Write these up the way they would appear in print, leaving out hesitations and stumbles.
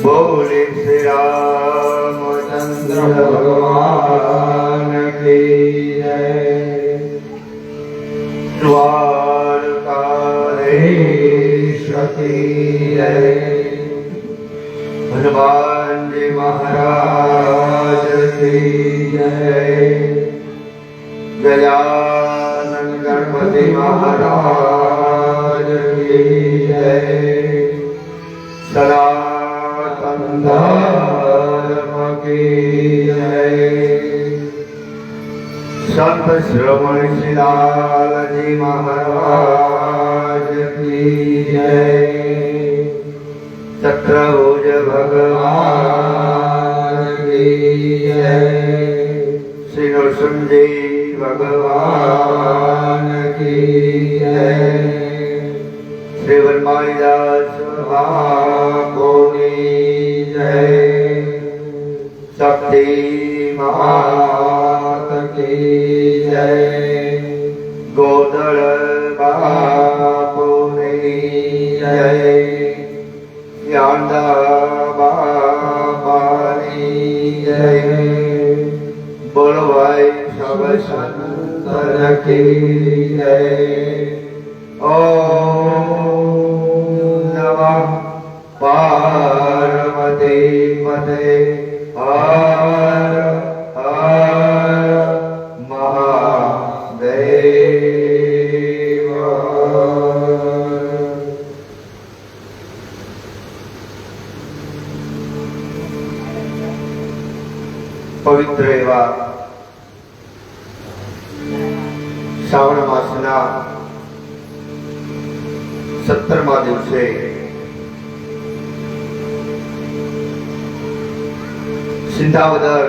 बोले श्री रामचंद्र भगवान की जय। द्वारकाधीश की जय। हनुमान जी महाराज की जय। गजानन गणपति महाराज की जय। सनातन धर्म की जय। संत श्रवण शिलाल जी महाराज की जय। चक्रभुज भगवान की जय। श्री नृसिंह भगवान की जय। श्री वनमालीदास बापू की जय। शक्ति मात की जय। गोदड़ बापू की जय। यांदा बाबा की जय। बोलो भाई सब संतन की जय। ओम नमः पार्वती पते हर हर महादेव। पवित्र एवा श्रावण मासना 17મા દિવસે સિંધાવદર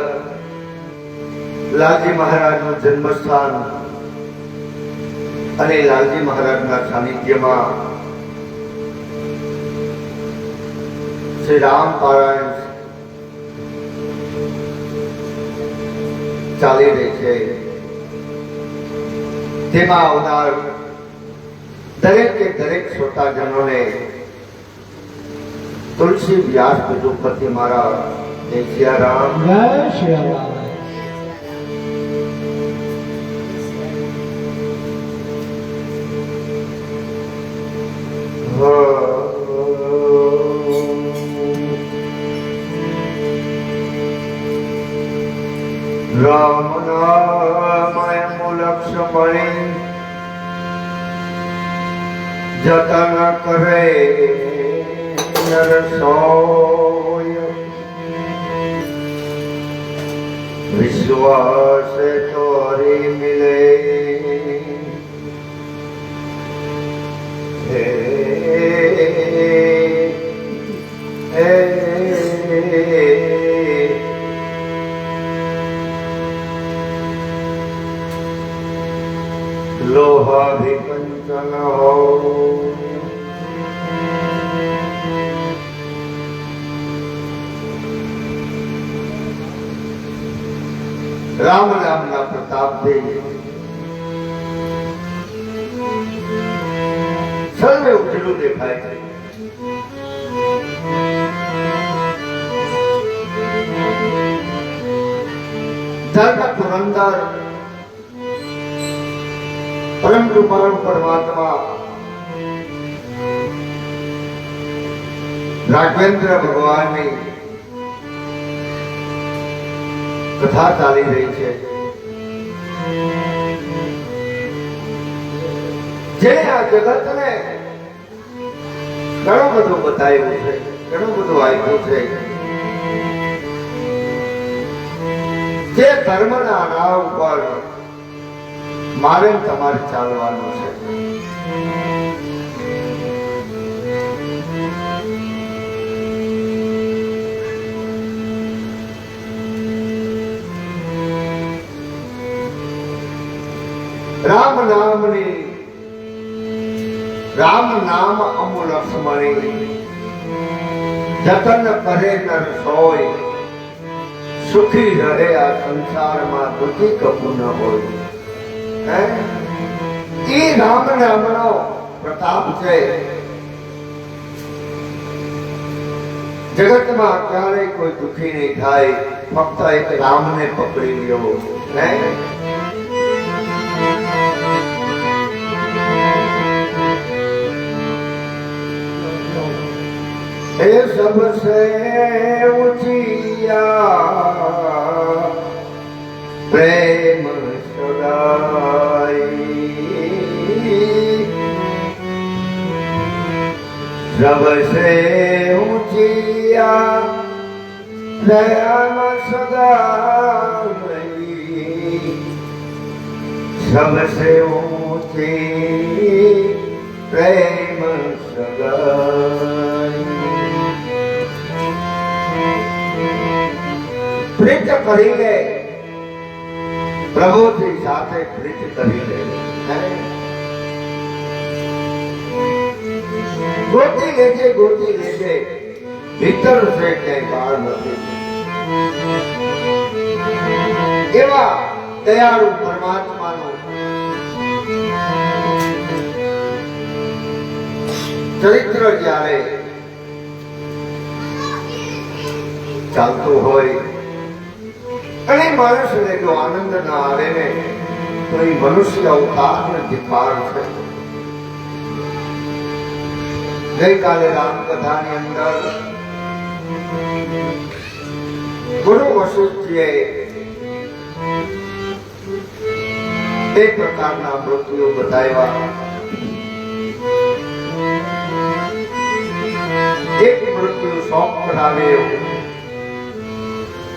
લાલજી મહારાજનું જન્મસ્થાન અને લાલજી મહારાજના સાનિધ્યમાં શ્રી રામ પારાયણ ચાલી રહી છે। તેમાં આવનાર દરેક કે દરેક શ્રોતાજનોને તુલસી વ્યાસ પતિ મારા જય સિયારામ। જય સિયારામ। રામ નામય મુલક્ષ મણી જતન કરે નર સોય। વિશ્વાસ તોરી મિલે लोहा भी कंचन हो। राम नाम ना प्रताप दे सर्वे उजलू देखाय છે। धर्म पुरंदर परम कृपाळु परमात्मा राघवेंद्र भगवान ની कथा चाली रही है। જેને આ જગતને ઘણું બધું બતાવ્યું છે, ઘણું બધું આપ્યું છે, જે ધર્મના નામ ઉપર મારે તમારે ચાલવાનું છે. રામ નામ અમૂલ લક્ષ્મણી જતન કરે નર સોય સુખી રહે આ સંસારમાં દુઃખી કબૂ ન હોય. એ રામ નામનો પ્રતાપ છે. જગતમાં ક્યારેય કોઈ દુઃખી નહીં થાય, ફક્ત એક રામને પકડી લ્યો. हे सबसे ऊंचिया प्रेम सगाई, सबसे ऊंचिया प्रेम सगाई, सबसे ऊंची प्रेम सगाई. પ્રીત કરી લે પ્રભુજી સાથે, પ્રીત કરી લે. ગોતી લેજે, ગોતી લેજે, ભીતર છે કે બહાર નથી. એવા દયાળુ પરમાત્માનું ચરિત્ર જ્યારે ચાલતું હોય અને માણસને જો આનંદ ના આવે ને તો એ મનુષ્ય અવતારનો ધિક્કાર છે. ગઈકાલે રામકથાની અંદર ગુરુ વશિષ્ઠજીએ એક પ્રકારના મૃત્યુ બતાવ્યા. એક મૃત્યુ શોક કરાવે,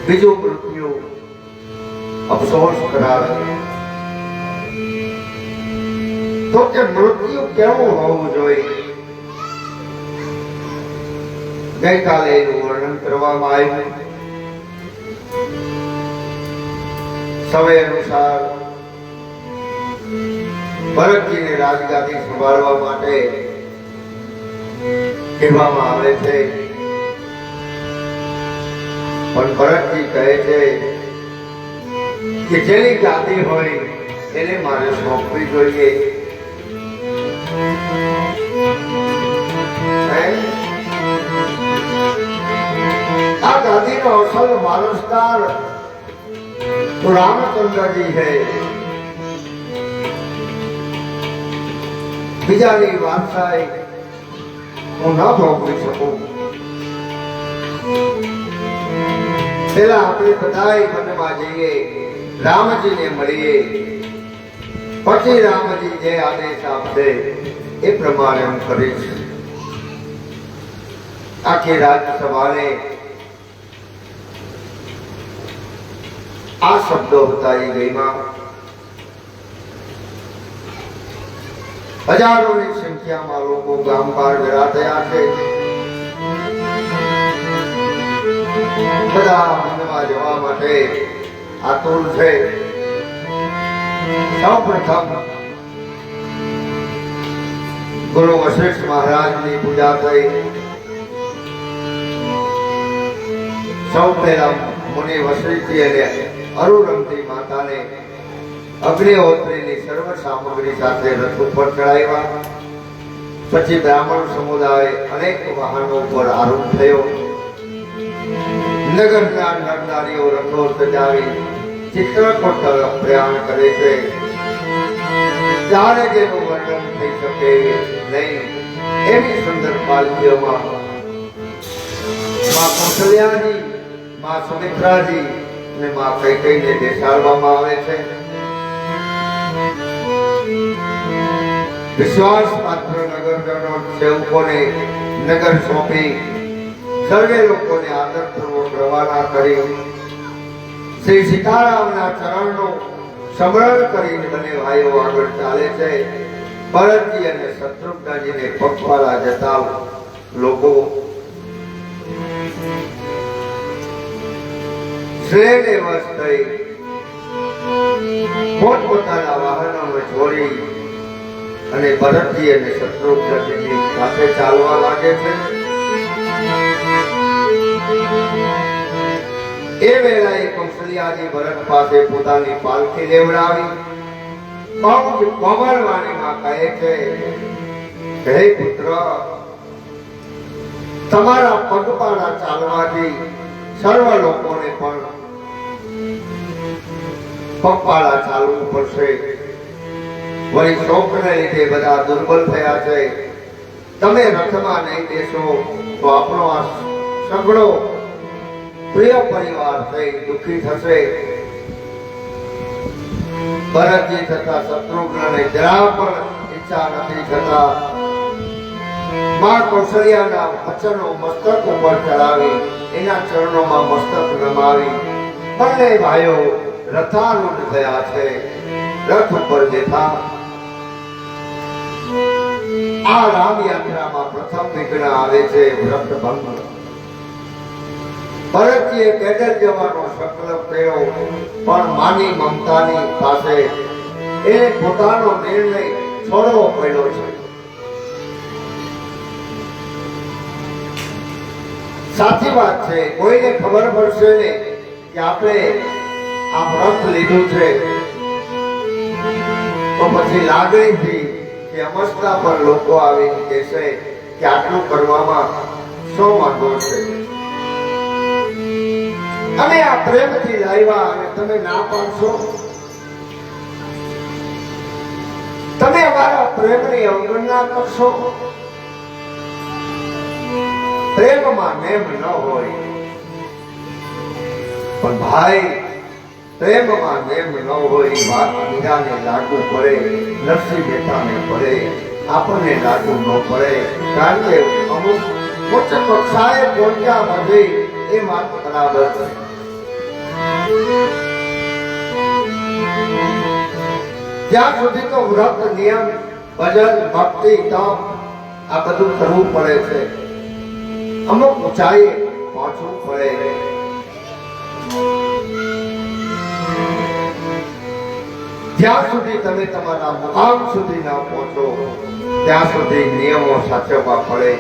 બીજું મૃત્યુ અફસોસ કરાવે. તો કે મૃત્યુ કેવું હોવું જોઈએ? ગઈકાલે એનું વર્ણન કરવામાં આવ્યું. સમય અનુસાર ભરતજીને રાજગાદી સંભાળવા માટે કહેવામાં આવે છે, પણ ભરતજી કહે છે કે જેની ગાદી હોય એને મારે સોંપવી જોઈએ. આ ગાદીનો અસલ વારસદાર તો રામચંદ્રજી છે. બીજાની વારસાઈ હું ન ભોગવી શકું. પેલા આપણે બધાય વનમાં જઈએ, રામજીને મળીએ, પછી રામજી જે આદેશ આપશે એ પ્રમાણે હું કરીશ. આખી રાજસભાને આ શબ્દો હતા એ ગઈમાં. હજારોની સંખ્યામાં લોકો ગામ બહાર ભેગા થયા છે. બધા વનમાં જવા માટે આતુર છે. સૌ પ્રથમ ગુરુ વશિષ્ઠ મહારાજની પૂજા થઈ. સૌ પહેલા મુનિ વશિષ્ઠજી અને અરુણમતી માતાને અગ્નિહોત્રીની સર્વ સામગ્રી સાથે રથ ઉપર ચડાવ્યા. પછી બ્રાહ્મણ સમુદાય અનેક વાહનો ઉપર આરૂઢ થયો. નગરના નરનારીઓ રથો સજાવી ચિત્રકૂટ તરફ પ્રયાણ કરે છે. જાણે જેનું વર્ણન થઈ શકે નહીં એવી સુંદર પાલકીઓમાં માં કૌશલ્યાજી, માં સુમિત્રાજી અને માં કૈકેયીને બેસાડવામાં આવે છે. વિશ્વાસપાત્ર નગરજનો સેવકોને નગર સોંપી સર્વે લોકોને આદરપૂર્વક રવાના કરી શ્રી સીતારામના ચરણનું સ્મરણ કરીને બંને ભાઈઓ આગળ ચાલે છે. ભરતજી અને શત્રુઘ્નજીને પગપાળા જતા લોકો શ્રેયને વશ થઈ પોતપોતાના વાહનોને છોડી અને ભરતજી અને શત્રુઘ્નજી સાથે ચાલવા લાગે છે. એ વેળાએ કૌશલ્યાજી ભરત પાસે પોતાની પાલખી લેવડાવી બહુ કોમળ વાણીમાં કહે છે, હે પુત્ર, તમારા પગપાળા ચાલવાથી સર્વ લોકોને પણ પગપાળા ચાલવું પડશે. વળી શોકને લીધે બધા દુર્બલ થયા છે. તમે રથમાં નહીં બેસો તો આપણો આ સગળો પ્રિય પરિવાર થઈ દુઃખી થશે. ભરતજી થતા શત્રુઘ્નને જરા પણ ઈચ્છા નથી થતા માં કૌશલ્યાના વચનો મસ્તક ઉપર ચડાવી એના ચરણોમાં મસ્તક નમાવી બંને ભાઈઓ રથારૂઢ થયા છે. રથ ઉપર બેઠા આ રામ યાત્રામાં પ્રથમ વિઘ્ન આવે છે વ્રત ભંગ. ભરતજીએ પેદલ જવાનો સંકલ્પ કર્યો પણ માની મમતાની પાસે એને પોતાનો નિર્ણય છોડવો પડ્યો છે. સાચી વાત છે, કોઈને ખબર પડશે ને કે આપણે આ વ્રત લીધું છે તો પછી લાગણીથી કે અમસ્તા પર લોકો આવીને કહેશે કે આટલું કરવામાં શું વાંધો છે, અમે આ પ્રેમથી લાવ્યા અને તમે ના પાડશો, તમે અમારા પ્રેમની અવગણના કરશો. પ્રેમમાં નેમ ન હોય પણ ભાઈ પ્રેમમાં નેમ ન હોય વાત મીરાને લાગુ પડે, નરસિંહ મહેતાને પડે, આપણને લાગુ ન પડે. કારણ કે અમુક ઉચ્ચ કક્ષાએ પહોંચ્યા બધી એ વાત બરાબર છે. ત્યાં સુધી તો વ્રત નિયમ ભજન ભક્તિ તપ આ બધું કરવું પડે છે. અમુક ઊંચાઈએ પહોંચવું પડે. જ્યાં સુધી તમે તમારા મુકામ સુધી ના પહોંચો ત્યાં સુધી નિયમો સાચવવા પડે.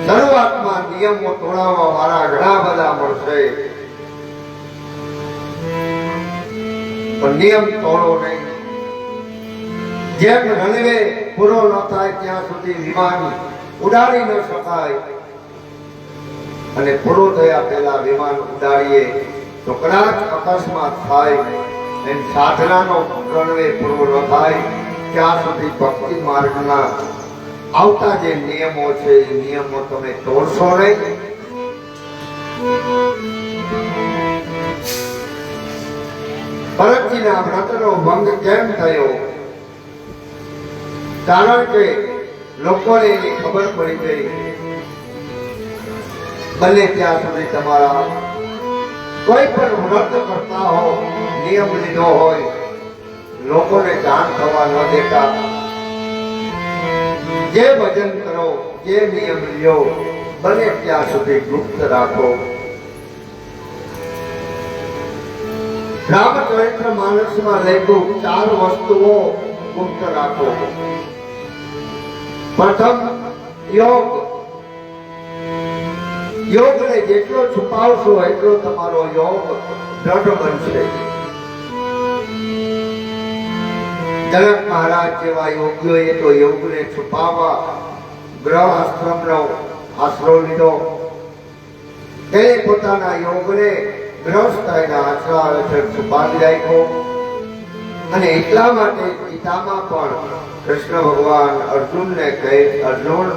શરૂઆતમાં નિયમો તોડાવવા વાળા ઘણા બધા મળશે પણ નિયમ તોડો નહીં. જેમ રનવે પૂરો ન થાય ત્યાં સુધી વિમાન ઉડાડી ન શકાય અને પૂરો થયા પહેલા વિમાન ઉડાડીએ તો કદાચ અકસ્માત થાય અને સાધનાનો રનવે પૂરો ન થાય ત્યાં સુધી ભક્તિ માર્ગના આવતા જે નિયમો છે એ નિયમો તમે તોડશો નહીં. ભરતજીના વ્રતનો ભંગ કેમ થયો? કારણ કે લોકોને એની ખબર પડી ગઈ બને ત્યાં સુધી તમારા કોઈ પણ વ્રત કરતા હો, નિયમ લીધો હોય, લોકોને જાણ થવા ન દેતા. જે ભજન કરો, જે નિયમ લ્યો, બને ત્યાં સુધી ગુપ્ત રાખો. રામચરિત્ર માનસમાં લખ્યું 4 વસ્તુઓ ગુપ્ત રાખો. પ્રથમ યોગ. યોગને જેટલો છુપાવશો એટલો તમારો યોગ દ્રઢ બનશે. જનક મહારાજ જેવા યોગીઓએ તો યોગને છુપાવવા ગ્રહ આશ્રમનો આશરો લીધો. તેને પોતાના યોગને ગ્રસ્ત એના આશરા હેઠળ છુપાવી રાખ્યો અને એટલા માટે ગીતામાં પણ કૃષ્ણ ભગવાન અર્જુનને કહે, અર્જુન,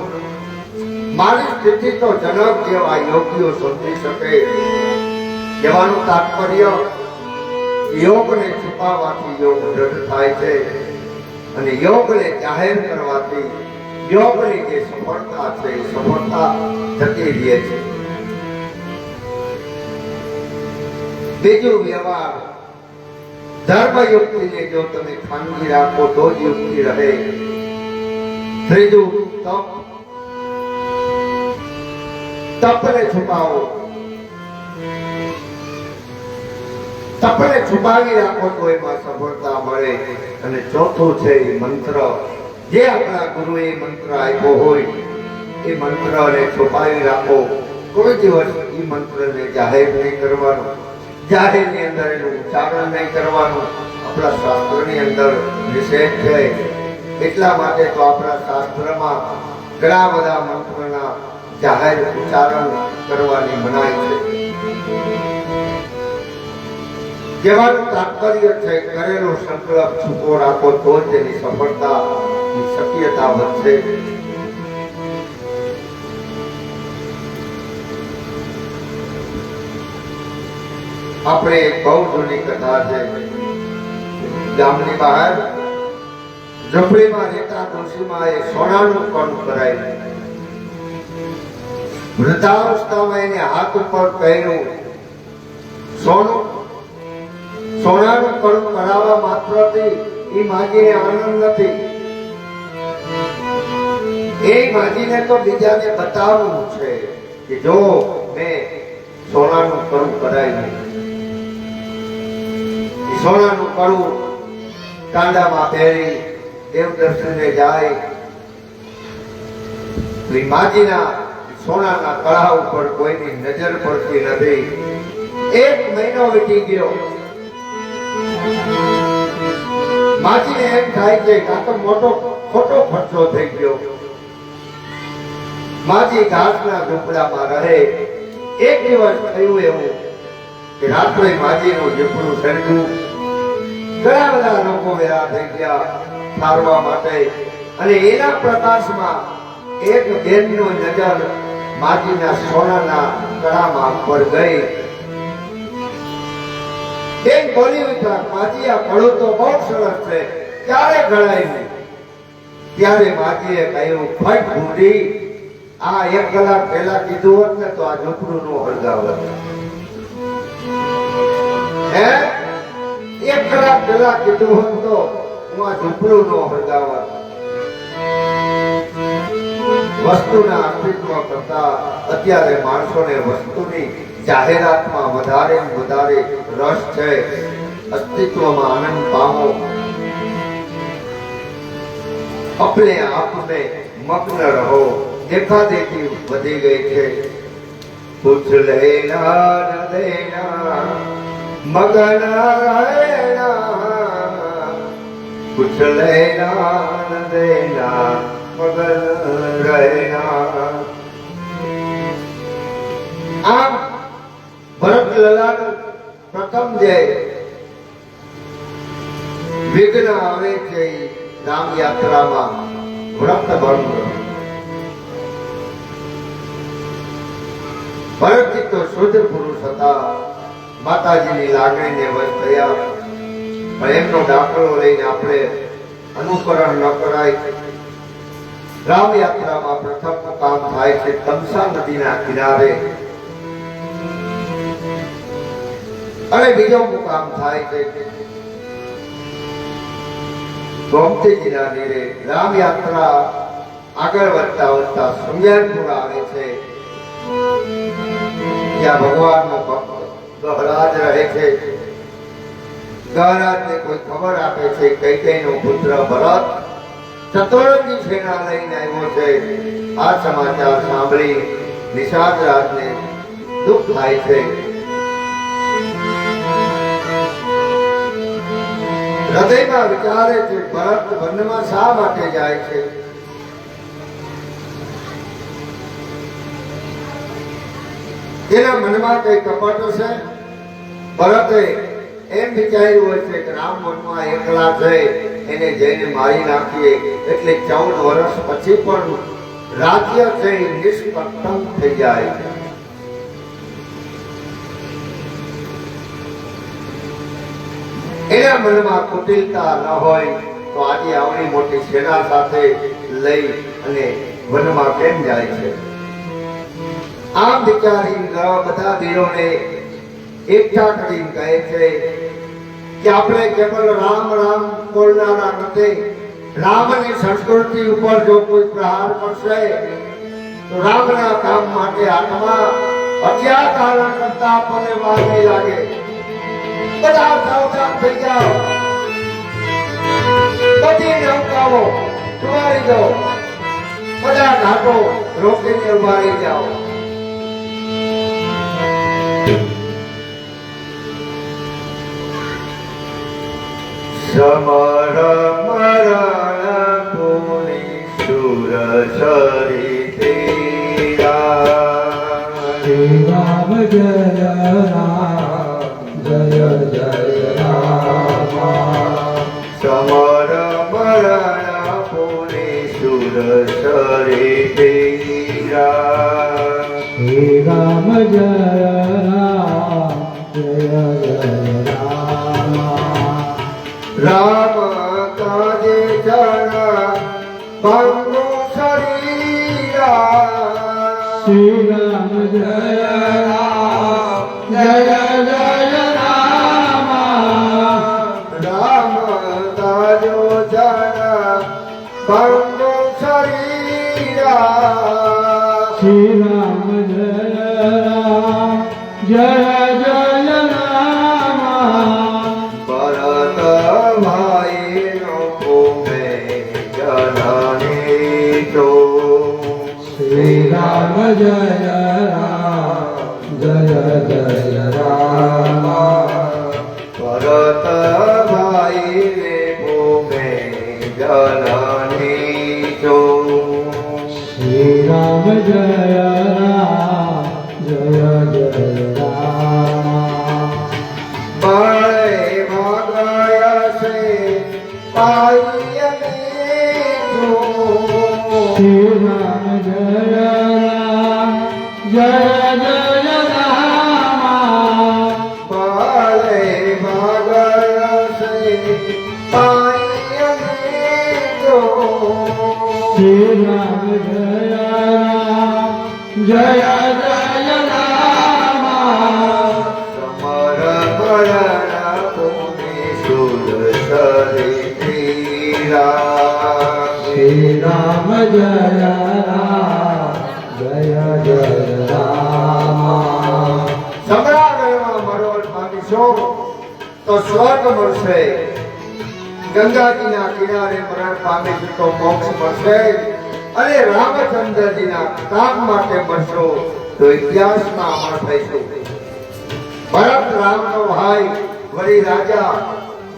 મારી સ્થિતિ તો જનક જેવા યોગીઓ સમજી શકે. કહેવાનું તાત્પર્ય યોગને છુપાવવાથી યોગ દ્રઢ થાય છે અને યોગને જાહેર કરવાથી યોગની જે સફળતા છે એ સફળતા જતી રહે છે. બીજું વ્યવહાર ધર્મ યુક્તિને જો તમે ખાનગી રાખો તો જ યુક્તિ રહે. ત્રીજું તપને છુપાવો. તપને છુપાવી રાખો તો એમાં સફળતા મળે. અને ચોથું છે મંત્ર. જે આપણા ગુરુએ મંત્ર આપ્યો હોય એ મંત્રને છુપાવી રાખો. કોઈ દિવસ એ મંત્રને જાહેર નહીં કરવાનો, જાહેરની અંદર એનું ઉચ્ચારણ નહીં કરવાનું. આપણા શાસ્ત્રની અંદર નિષેધ છે. એટલા માટે તો આપણા શાસ્ત્રમાં ઘણા બધા મંત્રના જાહેર ઉચ્ચારણ કરવાની મનાઈ છે. કહેવાનું તાત્પર્ય છે કરેલો સંકલ્પ છૂપો રાખો તો જ તેની સફળતાની શક્યતા વધશે. આપણે એક બહુ જૂની કથા છે. ગામની બહાર ઝૂંપડીમાં રહેતા ડોશીમાં એ સોનાનું કણ કરાયું. વૃદ્ધાવસ્થામાં એને હાથ ઉપર પહેર્યું સોનું. સોનાનું કણ કરાવવા માત્રથી એ માજીને આનંદ નથી. એ માજીને તો બીજાને બતાવવું છે કે જો મેં સોનાનું કણ કરાવ્યું. સોનાનું કડું કાંડામાં પહેરી દેવ દર્શને જાય. માજીના સોનાના કળા ઉપર કોઈની નજર પડતી નથી. 1 મહિનો વીતી ગયો. માજીને એમ થાય છે કે આ તો મોટો ખોટો ખર્ચો થઈ ગયો. માજી ઘાસના ઝૂંપડામાં રહે. એક દિવસ થયું એવું કે રાત્રે માજીનું ઝૂંપડું સળગ્યું. ઘણા બધા લોકો ભેગા થઈ ગયા ઠારવા માટે. અને એના પ્રકાશમાં એક બેનનો નજર માજીના સોનાના કળામાં પર ગઈ. બેન બોલી ઉઠા, માજી આ કળું તો બહુ સરસ છે, ક્યારે ઘડાયું? ત્યારે માજીએ કહ્યું, ફટ ભૂંડી, આ 1 કલાક પહેલા કીધું હોત ને તો આ ઝૂંપડું નો હળગાવત. 1 કલાક પહેલા કીધું હોત તો હું આ ઝૂંપડું નો હળગાવત. વસ્તુના અસ્તિત્વ કરતા અત્યારે માણસોને વસ્તુની જાહેરાતમાં વધારે રસ છે. અસ્તિત્વમાં આનંદ પામો. अपने आप में मग्न रहो. देखा देखी वधी गई है. कुछ लेना न देना, मगन रहना. कुछ लेना न देना, मगन रहना. આમ ભરતલાલ પ્રથમ જે વિઘ્ન આવે છે રામ યાત્રામાં વ્રત ભંગ. ભરતજી તો શુદ્ધ પુરુષ હતા. માતાજીની લાગણીને વશ થયા. પણ એમનો દાખલો લઈને આપણે અનુકરણ ન કરાય. રામ યાત્રામાં પ્રથમ કામ થાય છે તમસા નદીના કિનારે. અને બીજો મુકામ થાય છે ગોમતીજીના નીરે. રામ યાત્રા આગળ વધતા સુંદરપુર આવે છે. ત્યાં ભગવાનનો ભક્ત ગહરાજ રહે છે. ગહરાજને કોઈ ખબર આપે છે કૈકેયીનો પુત્ર ભરત ચતુરંગી સેના લઈને આવ્યો છે. આ સમાચાર સાંભળી નિષાદ રાજને દુઃખ થાય છે. હૃદયમાં વિચારે છે ભરત વનમાં શા માટે જાય છે? તેના મનમાં કઈ કપટ છે. ભરતે એમ વિચાર્યું હોય છે કે રામ વનમાં એકલા છે, એને જઈને મારી નાખીએ એટલે 14 વર્ષ પછી પણ રાજ્ય છે નિષ્કંટક થઈ જાય. એના મનમાં કુટિલતા ન હોય તો આજે આવડી મોટી સેના સાથે લઈ અને વનમાં કેમ જાય છે? આમ વિચારી બધા વીરોને એકઠા કરીને કહે છે કે આપણે કેવલ રામ રામ બોલનારા નથી. રામની સંસ્કૃતિ ઉપર જો કોઈ પ્રહાર કરશે તો રામના કામ માટે હાથમાં હથિયાર ધારણ કરતા આપણને વાર નહીં લાગે. બધા સાવધાન થઈ જાઓ, બધી નૌકાઓ સુવારી દો, બધા ઘાટો રોકીને ઉભા રહી જાઓ. સમર મરણ પુની સુર સરિતે રામ જય રામ જય જય રામ. સમર મરણ પુની સુર સરિતે રામ જય રામ જય જય રામ. રામ કાજે જન ભંગુ શરીરા. શ્રી રામ જય રામ જય જય રામ. રામ કાજો જન ભંગુ શરીરા. શ્રી રામ જય રામ જય જય રામ. ભરત ભાઈ નો ભૂમે જનની તો. શ્રી રામ જય રામ જય જય રામ. ભરત ભાઈ ને ભૂમે જનની તો. શ્રી રામ જય રામ જય જય રામ. બાળે ભાગયા છે પાયને તો. શ્રી રામ જય રામ જય જય રામ. બાળે ભાગયા છે પાયને તો. શ્રી રામ જય રામ જય જય રામ. સમર મરણ પુની સુર સરિતે રામ. શ્રી રામ જય રામ જય જય રામ. સમરાગરમાં મરણ પામીશો તો સ્વર્ગ મળશે. ગંગાજીના કિનારે મરણ પામીશું તો મોક્ષ મળશે. અને રામચંદ્રજીના કામ માટે મળશો તો ઇતિહાસમાં અમર થઈશું. ભરત રામનો ભાઈ વળી રાજા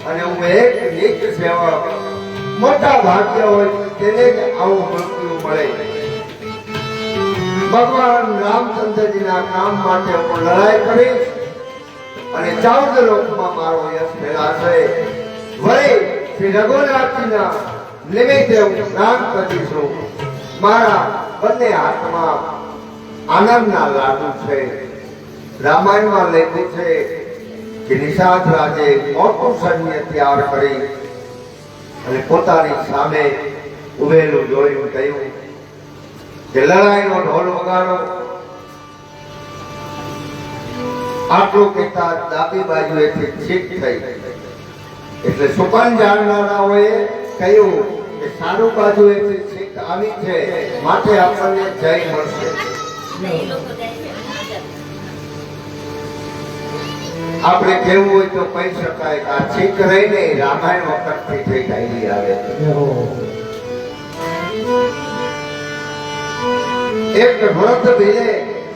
અને હું એક નીચ સેવક. મોટા ભાગ્ય હોય તેને જ આવું મૃત્યુ મળે. ભગવાન રામચંદ્રજીના કામ માટે હું લડાઈ કરીશ અને 14 લોકમાં મારો યશ ફેલાશે. વળી શ્રી રઘુનાથજીના નિમિત્તે હું સ્નાન કરીશું. મારા બંને હાથમાં આનંદના લાડુ છે. રામાયણમાં લખ્યું છે કે નિષાદ રાજે મોટું સૈન્ય તૈયાર કરી અને પોતાની સામે ઉભેલું જોયું કહ્યું કે લડાઈનો ઢોલ વગાડો. આટલું કહેતા ડાબી બાજુએથી છીક થઈ. એટલે સુકન જાણનારાઓએ કહ્યું કે સારું બાજુએથી છીક આવી છે, માટે આપણને જય મળશે. આપણે કેવું હોય તો કહી શકાય કે આ છીક રહીને રામાયણ વખતથી થઈ ચાલી આવે છે. એક ભરત ભીલે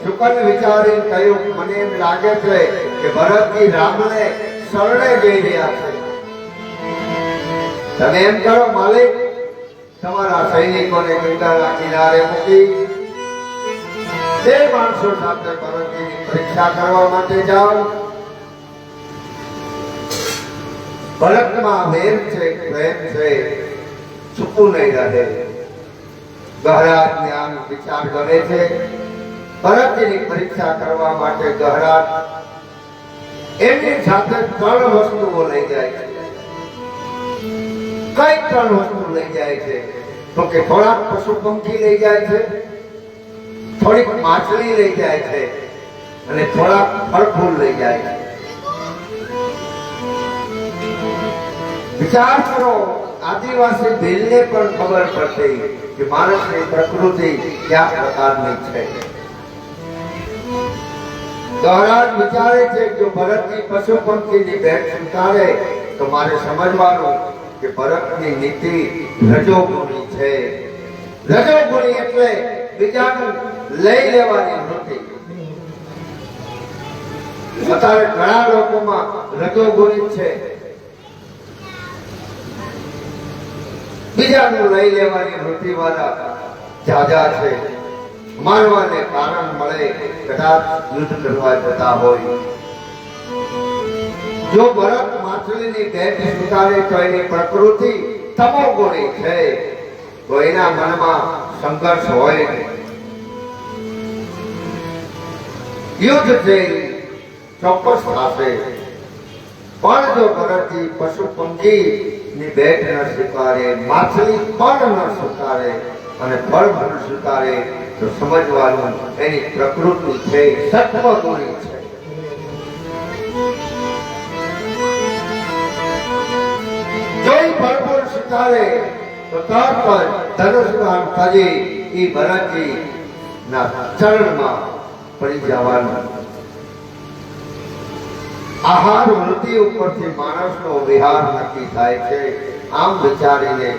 શુકન વિચારી કહ્યું, મને એમ લાગે છે કે ભરતજી રામને શરણે જઈ રહ્યા છે. તમે એમ કરો માલિક, તમારા સૈનિકોને ગંગાના કિનારે મૂકી 2 માણસો સાથે ભરતજીની પરીક્ષા કરવા માટે જાઓ. ભરતમાં વેર છે, પ્રેમ છે, ચૂકવું નહીં રહે. ગહરાજ જ્ઞાન વિચાર કરે છે. ભરતજીની પરીક્ષા કરવા માટે ગહરાજ એમની સાથે 3 વસ્તુઓ લઈ જાય છે. કઈ ત્રણ વસ્તુ લઈ જાય છે? તો કે થોડાક પશુ પંખી લઈ જાય છે, થોડીક માછલી લઈ જાય છે અને થોડાક ફળ ફૂલ લઈ જાય છે. વિચાર કરો, આદિવાસી ભીલને પણ ખબર પડતી કે માણસની પ્રકૃતિ કયા પ્રકારની છે. મહારાજ વિચારે છે કે જો ભરતની પશુ પંખીની ભેટ સ્વીકારે તો મારે સમજવાનું કે ભરતની નીતિ રજોગુણી છે. રજોગુણી એટલે બીજાનું લઈ લેવાની વૃત્તિ. અત્યારે ઘણા લોકોમાં રજોગુણી છે, બીજાનું લઈ લેવાની વૃત્તિ વાળા જાજા છે. માનવાને કારણ મળે કદાચ યુદ્ધ કરવા જતા હોય. જો ભરત માછલીની ભેટ સ્વીકારે તો એની પ્રકૃતિ તમોગુણી છે, તો એના મનમાં સંઘર્ષ હોય નહીં. યુદ્ધ છે ચોક્કસ થશે, પણ જો ભરતજી પશુ પંખી ની ભેટ ન સ્વીકારે, માછલી પણ ન સ્વીકારે અને ફળ ફૂલ સ્વીકારે તો સમજવાનું એની પ્રકૃતિ છે સત્વગુણી છે. જો ફળ ફૂલ સ્વીકારે તો તરત જ ધનુષબાણ તજી એ ભરતજી ના ચરણમાં પડી જવાનું. આહાર વૃત્તિ ઉપરથી માણસનો વિહાર નક્કી થાય છે. આમ વિચારીને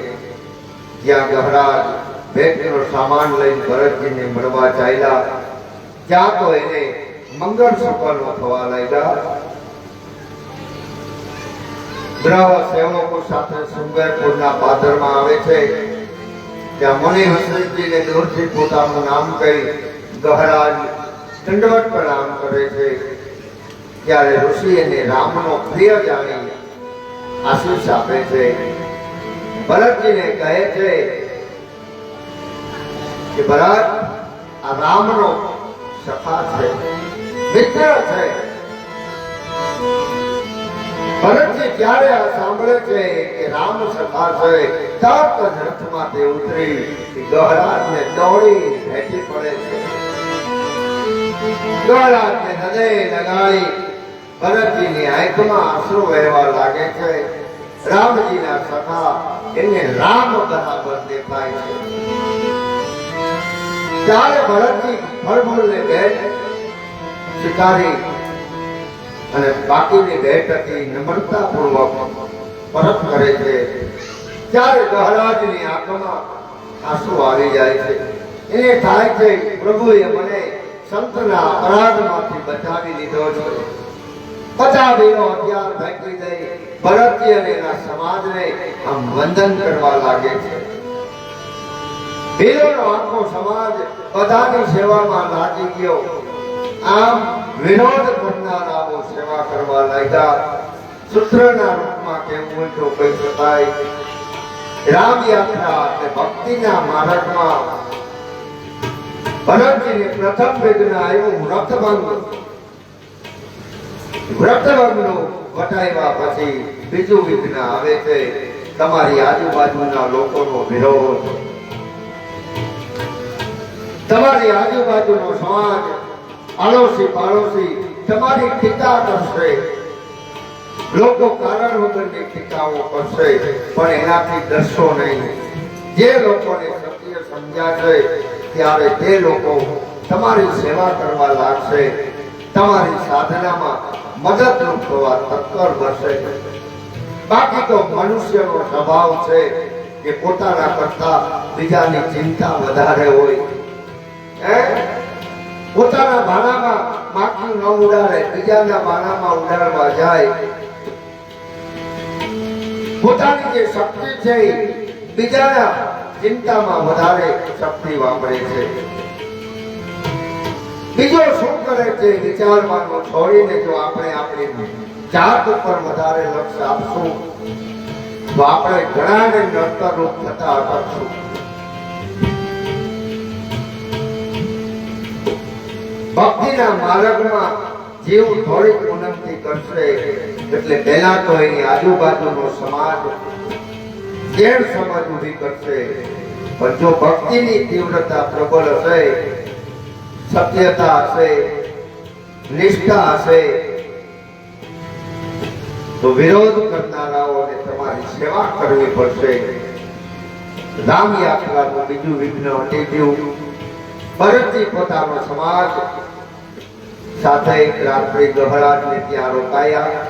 જ્યાં ગહરાજ ભેટનો સામાન લઈને ભરતજીને મળવા ચાલ્યા, ત્યાં તો એને મંગળ સફળનો થવા લાગ્યા. ગ્રહ સેવકો સાથે સુંગરપુરના પાદરમાં આવે છે. ત્યાં મુનિ હસરતજીને દૂરથી પોતાનું નામ કહી ગહરાજ દંડવત પ્રણામ કરે છે. ત્યારે ઋષિ એને રામનો પ્રિય જાણી આશીષ આપે છે. ભરતજીને કહે છે કે ભરત, આ રામનો સખા છે, મિત્ર છે. ભરતજી જ્યારે આ સાંભળે છે કે રામ સખા છે, તરત જ રથમાંથી ઉતરી ગહરાજને દોડી ભેટી પડે છે. ગહરાજને હૃદય લગાડી ભરતજીની આંખમાં આંસુ વહેવા લાગે છે. રામજીના સખા એને રામ બરાબર દેખાય છે. ત્યારે ભરતજી ફળફૂલને ભેટ સ્વીકારી અને બાકીની ભેટ હતી નમ્રતાપૂર્વક પરત કરે છે. ત્યારે ગહરાજની આંખમાં આંસુ આવી જાય છે. એને થાય છે પ્રભુએ મને સંતના અપરાધમાંથી બચાવી લીધો છે. બચાવીનો હથિયાર ફેંકી દઈ ભરતજી અને એના સમાજને આમ વંદન કરવા લાગે છે. ભીલોનો આખો સમાજ બધાની સેવામાં લાગી ગયો. આમ વિરોધ કરનારાઓ સેવા કરવા લાગ્યા. સૂત્રના રૂપમાં કેવું હોય તો કહી શકાય, રામ યાત્રા અને ભક્તિના માર્ગમાં ભરતજીને પ્રથમ વિઘ્ન આવ્યું વ્રતભંગ. વ્રતભંગનું વટાવ્યા પછી બીજું વિઘ્ન આવે છે તમારી આજુબાજુના લોકોનો વિરોધ. તમારી આજુબાજુનો સમાજ, આડોશી પાડોશી તમારી ટીકા કરશે. લોકો કારણ વગરની ટીકાઓ કરશે, પણ એનાથી ડરશો નહીં. જે લોકોને સત્ય સમજાશે ત્યારે તે લોકો તમારી સેવા કરવા લાગશે, તમારી સાધનામાં મદદરૂપ થવા તત્પર બનશે. બાકી તો મનુષ્યનો સ્વભાવ છે કે પોતાના કરતા બીજાની ચિંતા વધારે હોય. પોતાના ભાણામાં માખી ન ઉડાડે, બીજાના ભાણામાં ઉડાડવા જાય. પોતાની જે શક્તિ છે બીજાના ચિંતામાં વધારે શક્તિ વાપરે છે. બીજો શું કરે છે વિચારવાનું છોડીને જો આપણે આપણી જાત ઉપર વધારે લક્ષ્ય આપશું તો આપણે ઘણાને નડતરરૂપ થતા અટકશું. ભક્તિના માર્ગમાં જીવ થોડીક ઉન્નતિ કરશે એટલે પહેલા તો એની આજુબાજુનો સમાજ કેળ સમજ ઊભી કરશે. પણ જો ભક્તિની તીવ્રતા પ્રબળ હશે, સત્યતા હશે, નિષ્ઠા હશે, તો વિરોધ કરનારાઓને તમારી સેવા કરવી પડશે. રામ યાત્રાનું બીજું વિઘ્ન હટી ગયું. ભરતજી પોતાનો સમાજ સાથે એક રાત્રિ ગહળાટને ત્યાં રોકાયા.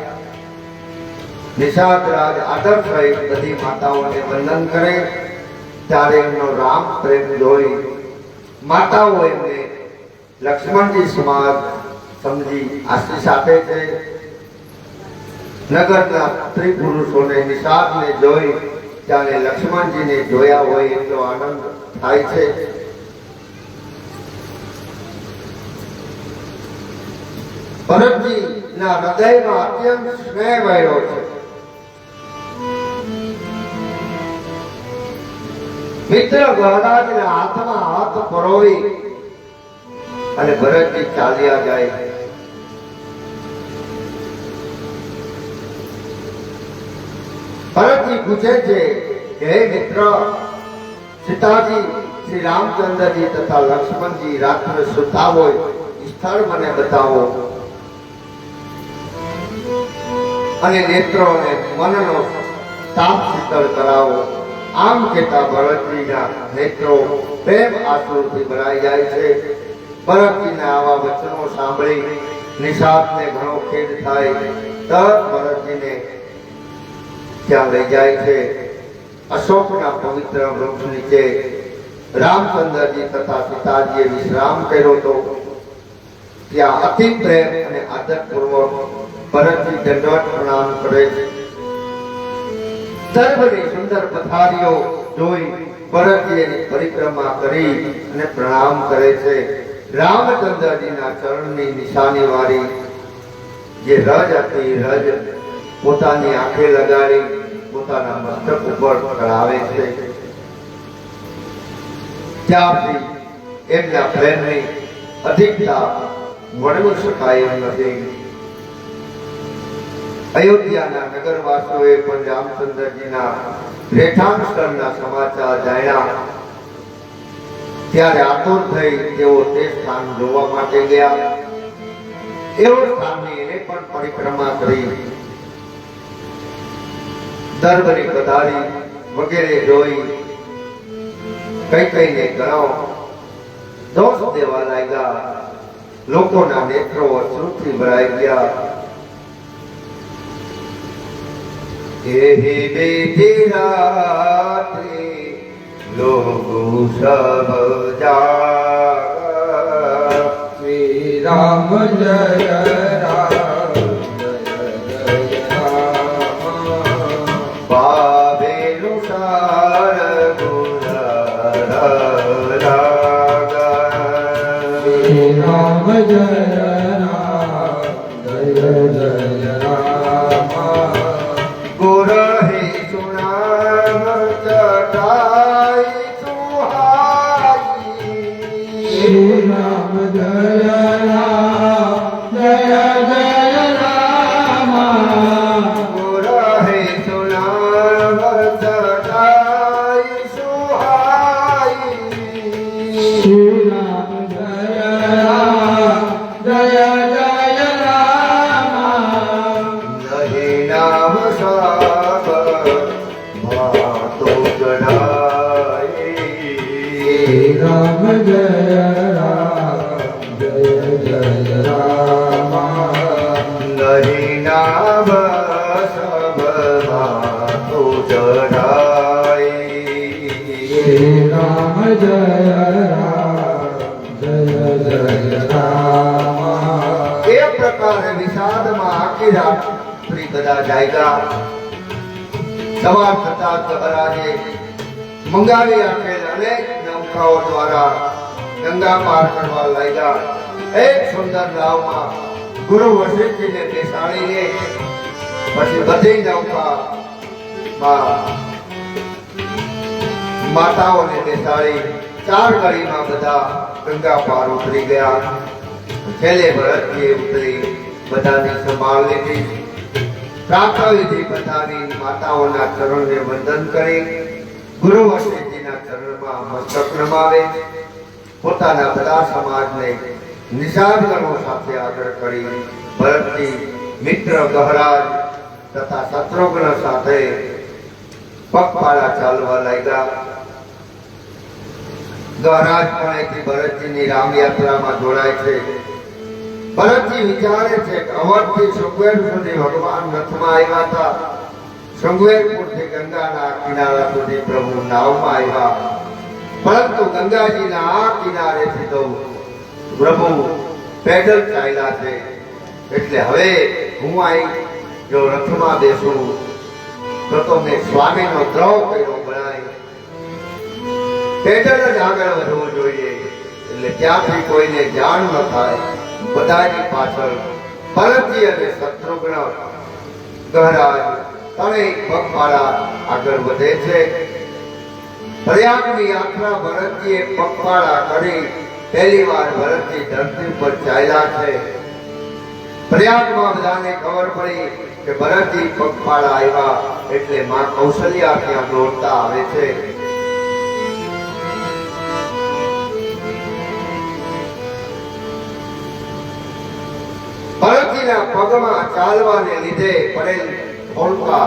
નિષાદ રાજ આદર સહિત બધી માતાઓને વંદન કરે. ત્યારે એમનો રામ પ્રેમ જોઈ માતાઓ એમને લક્ષ્મણજી સમાજ સમજી આશીષ આપે છે. નગરના સ્ત્રી પુરુષોને નિષાદને જોઈ ત્યારે લક્ષ્મણજીને જોયા હોય એટલો આનંદ થાય છે. ભરતજી ના હૃદયમાં અત્યંત સ્નેહ વહેલો છે. મિત્ર ગહરાજના હાથમાં હાથ પરોવી અને ભરતજી ચાલ્યા જાય. ભરતજી પૂછે છે કે હે મિત્ર, સીતાજી શ્રી રામચંદ્રજી તથા લક્ષ્મણજી રાત્રે સુતા હોય સ્થળ મને બતાવો અને નેત્રો અને મનનો તાપ શીતળ કરાવો. આમ કહેતા ભરતજીના નેત્રો પ્રેમ આંસુથી ભરાઈ જાય છે. ભરતજીના આવા વચનો સાંભળી નિષાદને ઘણો ખેદ થાય. તરત ભરતજીને ત્યાં લઈ જાય છે. અશોકના પવિત્ર વૃક્ષ નીચે રામચંદ્રજી તથા સીતાજીએ વિશ્રામ કર્યો હતો. ત્યાં અતિ પ્રેમ અને આદરપૂર્વક ભરતજી દંડવત પ્રણામ કરે છે. સર્વની સુંદર પથારીઓ જોઈ ભરતજી એની પરિક્રમા કરી અને પ્રણામ કરે છે. રામચંદ્રજીના ચરણની નિશાની વાળી જે રજ હતી, રજ પોતાની આંખે લગાડી પોતાના મસ્તક ઉપર ચડાવે છે. ત્યારથી એમના પ્રેમની અધિકતા વર્ણવી શકાય એમ નથી. અયોધ્યાના નગરવાસીઓએ પણ રામચંદ્રજીના રહેઠાણ સ્થળના સમાચાર જાણ્યા. ત્યારે આતુર થઈ તેઓ તે સ્થાન જોવા માટે ગયા. એવો સ્થાનની એને પણ પરિક્રમા કરી. દરબારી પધારી વગેરે જોઈ કઈ કઈને ઘણો દોષ દેવા લાગ્યા. લોકોના નેત્રો અશ્રુથી ભરાઈ ગયા. એહી બેઠી રાત્રે લોકો સબ જા શ્રી રામ જય રામ જય જય રામ પાવેલું સાર ગુણ શ્રી રામ જય રામ જય જય રામ ગુરહે સુનામ ચટાઈ સુહાઈ શ્રી રામ જય રામ જય જય રામ ગુરહે સુનામ ચટાઈ સુહાઈ શ્રી રામ જય રામ જય જય રામ નહીં નામ સાબ ભાતો ચઢાઈ રામ જય રામ જય જય રામ નહીં નામ સબ ભાતો ચઢાઈ રામ જય રામ જય જય રામ. એ પ્રકારે વિષાદમાં આખી રાત્રિ બધા જાગ્યા. સવાર થતા મહારાજે મંગાવી આપેલ અનેક નૌકાઓ દ્વારા ગંગા પાર કરવા લાગ્યા. એક સુંદર નાવમાં ગુરુ વશિષ્ઠજીને બેસાડીને પછી બધી નૌકામાં માતાઓને બેસાડી 4 ગાડીમાં બધા ગંગા પાર ઉતરી ગયા. છેલ્લે ભરતજીએ ઉતરી બધાની સંભાળ લીધી. પ્રાર્થના બતાવી માતાઓના ચરણને વંદન કરી ગુરુ વશિષ્ઠજીના ચરણમાં મસ્તક નમાવે, પોતાના બધા સમાજને નિષાદગણો સાથે આગળ કરી ભરતજી મિત્ર ગહરાજ તથા શત્રુઘ્ન સાથે પગપાળા ચાલવા લાગ્યા. ગહરાજ પણ અહીંથી ભરતજીની રામયાત્રામાં જોડાય છે. ભરતજી વિચારે છે કે અવધથી શૃંગવેર સુધી ભગવાન રથમાં આવ્યા હતા, શૃંગવેરપુરથી ગંગાના કિનારા સુધી પ્રભુ નાવમાં આવ્યા, પરંતુ ગંગાજીના આ કિનારેથી તો પ્રભુ પેદલ ચાલ્યા છે. એટલે હવે હું અહીં જો રથમાં બેસું તો મેં સ્વામીનો દ્રવ કર્યો બનાય, પેદલ જ આગળ વધવું જોઈએ. એટલે ત્યાંથી કોઈને જાણ ન થાય. બધાની પાછળ ભરતજી અને શત્રુઘ્ન ગહરાજ ત્રણેય પગપાળા આગળ વધે છે. પ્રયાગની યાત્રા ભરતજીએ પગપાળા કરી પહેલી વાર ભરતજી ધરતી પર ચાલ્યા છે. પ્રયાગમાં બધાને ખબર પડી કે ભરતજી પગપાળા આવ્યા એટલે માં કૌશલ્યા ત્યાં દોડતા આવે છે. ભરતજીના પગમાં ચાલવાને લીધે પડેલ ફોડકા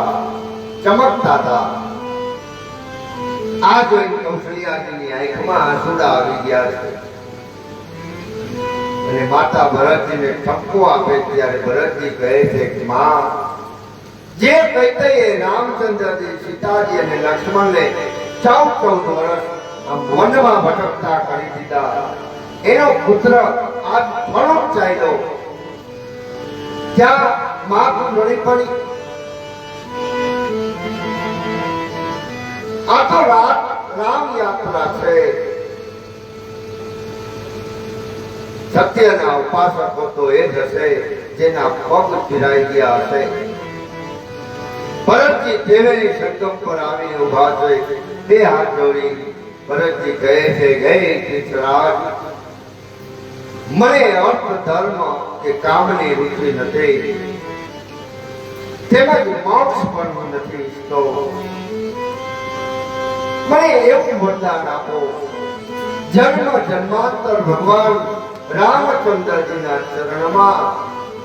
ચમકતા હતા. આ જોઈ કૌશલ્યાજીની આંખમાં આંસુડા આવી ગયા છે અને માતા ભરતજીને ઠપકો આપે ત્યારે ભરતજી કહે છે કે માં, જે કૈકેયીએ રામચંદ્રજી, સીતાજી અને લક્ષ્મણને 14 વર્ષ વનમાં ભટકતા કરી દીધા, એનો પુત્ર આજ ફળો ચાલ્યો, ત્યાં માં નડી પડી. આ તો રામ યાત્રા છે. સત્યના ઉપાસકો તો એ જ હશે જેના પગ ચિરાઈ ગયા હશે. ભરતજી ત્રિવેણી સંગમ પર આવીને ઉભા છે, બે હાથ જોડી ભરતજી કહે છે, હે કૃષ્ણરાજ, મને અર્થ ધર્મ કે કામની રુચિ નથી, તેમજ મોક્ષ પણ નથી ઈચ્છતો. મને એવું વરદાન આપો, જન્મ જન્માંતર ભગવાન રામચંદ્રજીના ચરણમાં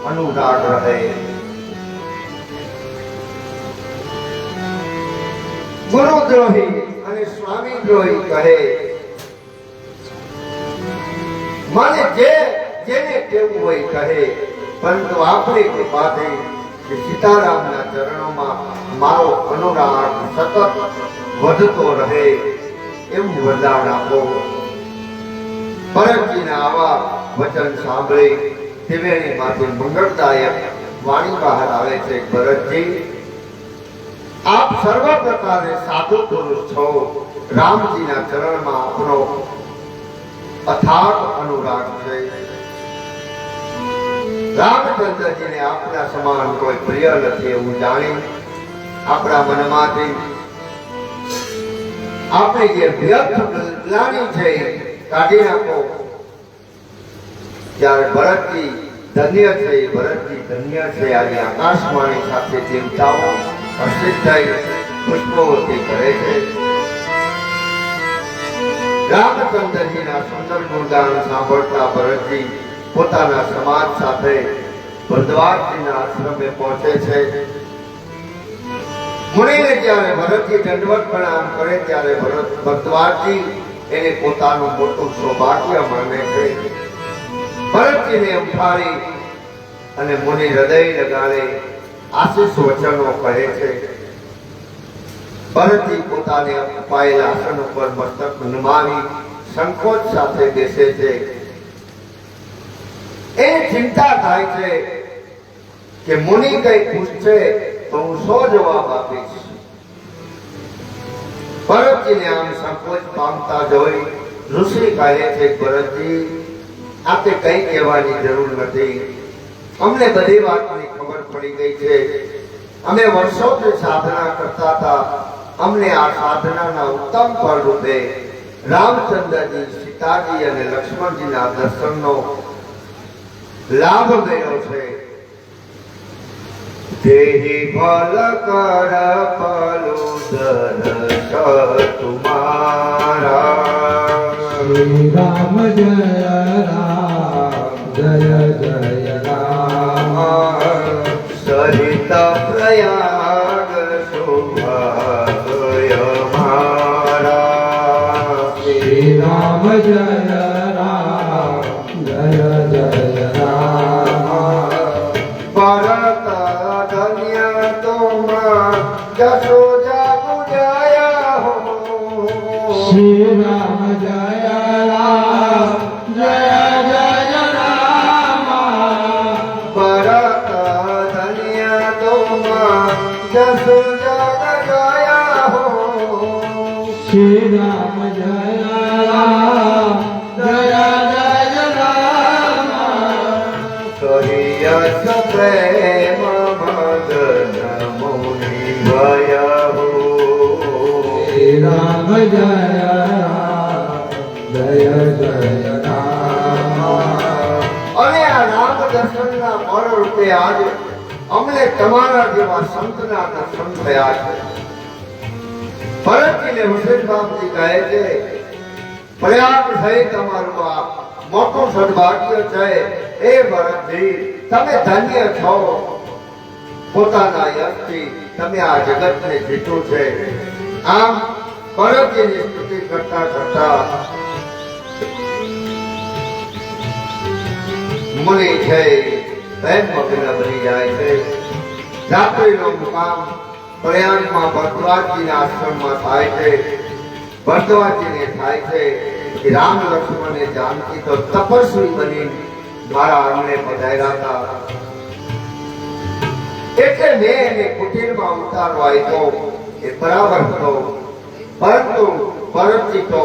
અનુરાગ રહે. ગુરુદ્રોહી અને સ્વામી દ્રોહી કહે, મને જેને કેવું હોય કહે, પરંતુ આપણી કૃપાથી સીતારામના ચરણોમાં મારો અનુરાગ સતત વધતો રહે એવું વરદાન આપો. ભરતજીના આવા વચન સાંભળી ત્રિવેણીમાંથી મંગળદાયક વાણી બહાર આવે છે. ભરતજી, આપ સર્વ પ્રકારે સાધુ પુરુષ છો. રામજીના ચરણમાં આપનો અથાગ અનુરાગ છે. રામચંદ્રજીને આપના સમાન કોઈ પ્રિય નથી એવું જાણી આપણા મનમાંથી આપણે જે વ્યર્થ ગ્લાનિ છે કાઢી નાખો. ત્યારે ભરતજી ધન્ય છે, ભરતજી ધન્ય છે. આજે આકાશવાણી સાથે દેવતાઓ હર્ષિત થઈ પુષ્પવતી કરે છે. રામચંદ્રજીના સુંદર ગુણગાન સાંભળતા ભરતજી પોતાના સમાજ સાથે ભરદ્વાજજીના આશ્રમે પહોંચે છે. મુનિને જ્યારે ભરતજી દંડવત પ્રણામ કરે ત્યારે ભરદ્વાજજી એને પોતાનું મોટું સૌભાગ્ય માને છે. ભરતજીને ઉઠાડી અને મુનિ હૃદય લગાડે આશીષ વચનો કહે છે. ભરતજી પોતાને અપાયેલા આસન ઉપર મસ્તક નમાવી સંકોચ સાથે બેસે છે. એ ચિંતા થાય છે કે મુનિ કઈ પૂછશે તો હું 100 જવાબ આપીશ. ભરતજીને આમ સંકોચ પામતા જોઈ ઋષિ કહે છે, ભરતજી, આપે કઈ કહેવાની જરૂર નથી. અમને બધી વાતની ખબર પડી ગઈ છે. અમે વર્ષોથી સાધના કરતા હતા. અમને આ સાધનાના ઉત્તમ ફળ રૂપે રામચંદ્રજી, સીતાજી અને લક્ષ્મણજીના દર્શનનો લાભ મળ્યો છે. तेहि फल कर पलुदर तुम्हारा। श्री राम जय जय राम। सहित प्रयाग शोभाय हमारा। श्री राम जय जय राम। भरत धन्य तुम जसोजा बुझाया हो। श्री राम जय जय राम। भरत धन्य तुम जसोजा बुझाया हो। श्री राम जय जय राम। कहियस प्रेम मदन मोहि भय हो। श्री राम जय जय राम। અને આ રામ દર્શનના મર રૂપે આજે અમને તમારા જેવા સંતના દર્શન થયા છે. ભરતજીને હુસેન બાપજી કહે છે, પ્રયાગ સહિત અમારું આ મોટું સદભાગ્ય છે. એ ભરતજી, તમે ધન્ય છો. પોતાના યશથી તમે આ જગતને જીત્યું છે. આમ ભરતજીની સ્તુતિ કરતા કરતા મુનિ છે પ્રેમ મગ્ન બની જાય છે. રાત્રિનો મુકામ પ્રયાગમાં ભરદ્વાજજીના આશ્રમમાં થાય છે. ભરદ્વાજજીને થાય છે કે રામ લક્ષ્મણ અને જાનકી તો તપસ્વી બની મારા આંગણે પધાર્યા હતા, એટલે મેં એને કુટીરમાં ઉતારવા આવ્યો. એ બરાબર હતો, પરંતુ ભરતજી તો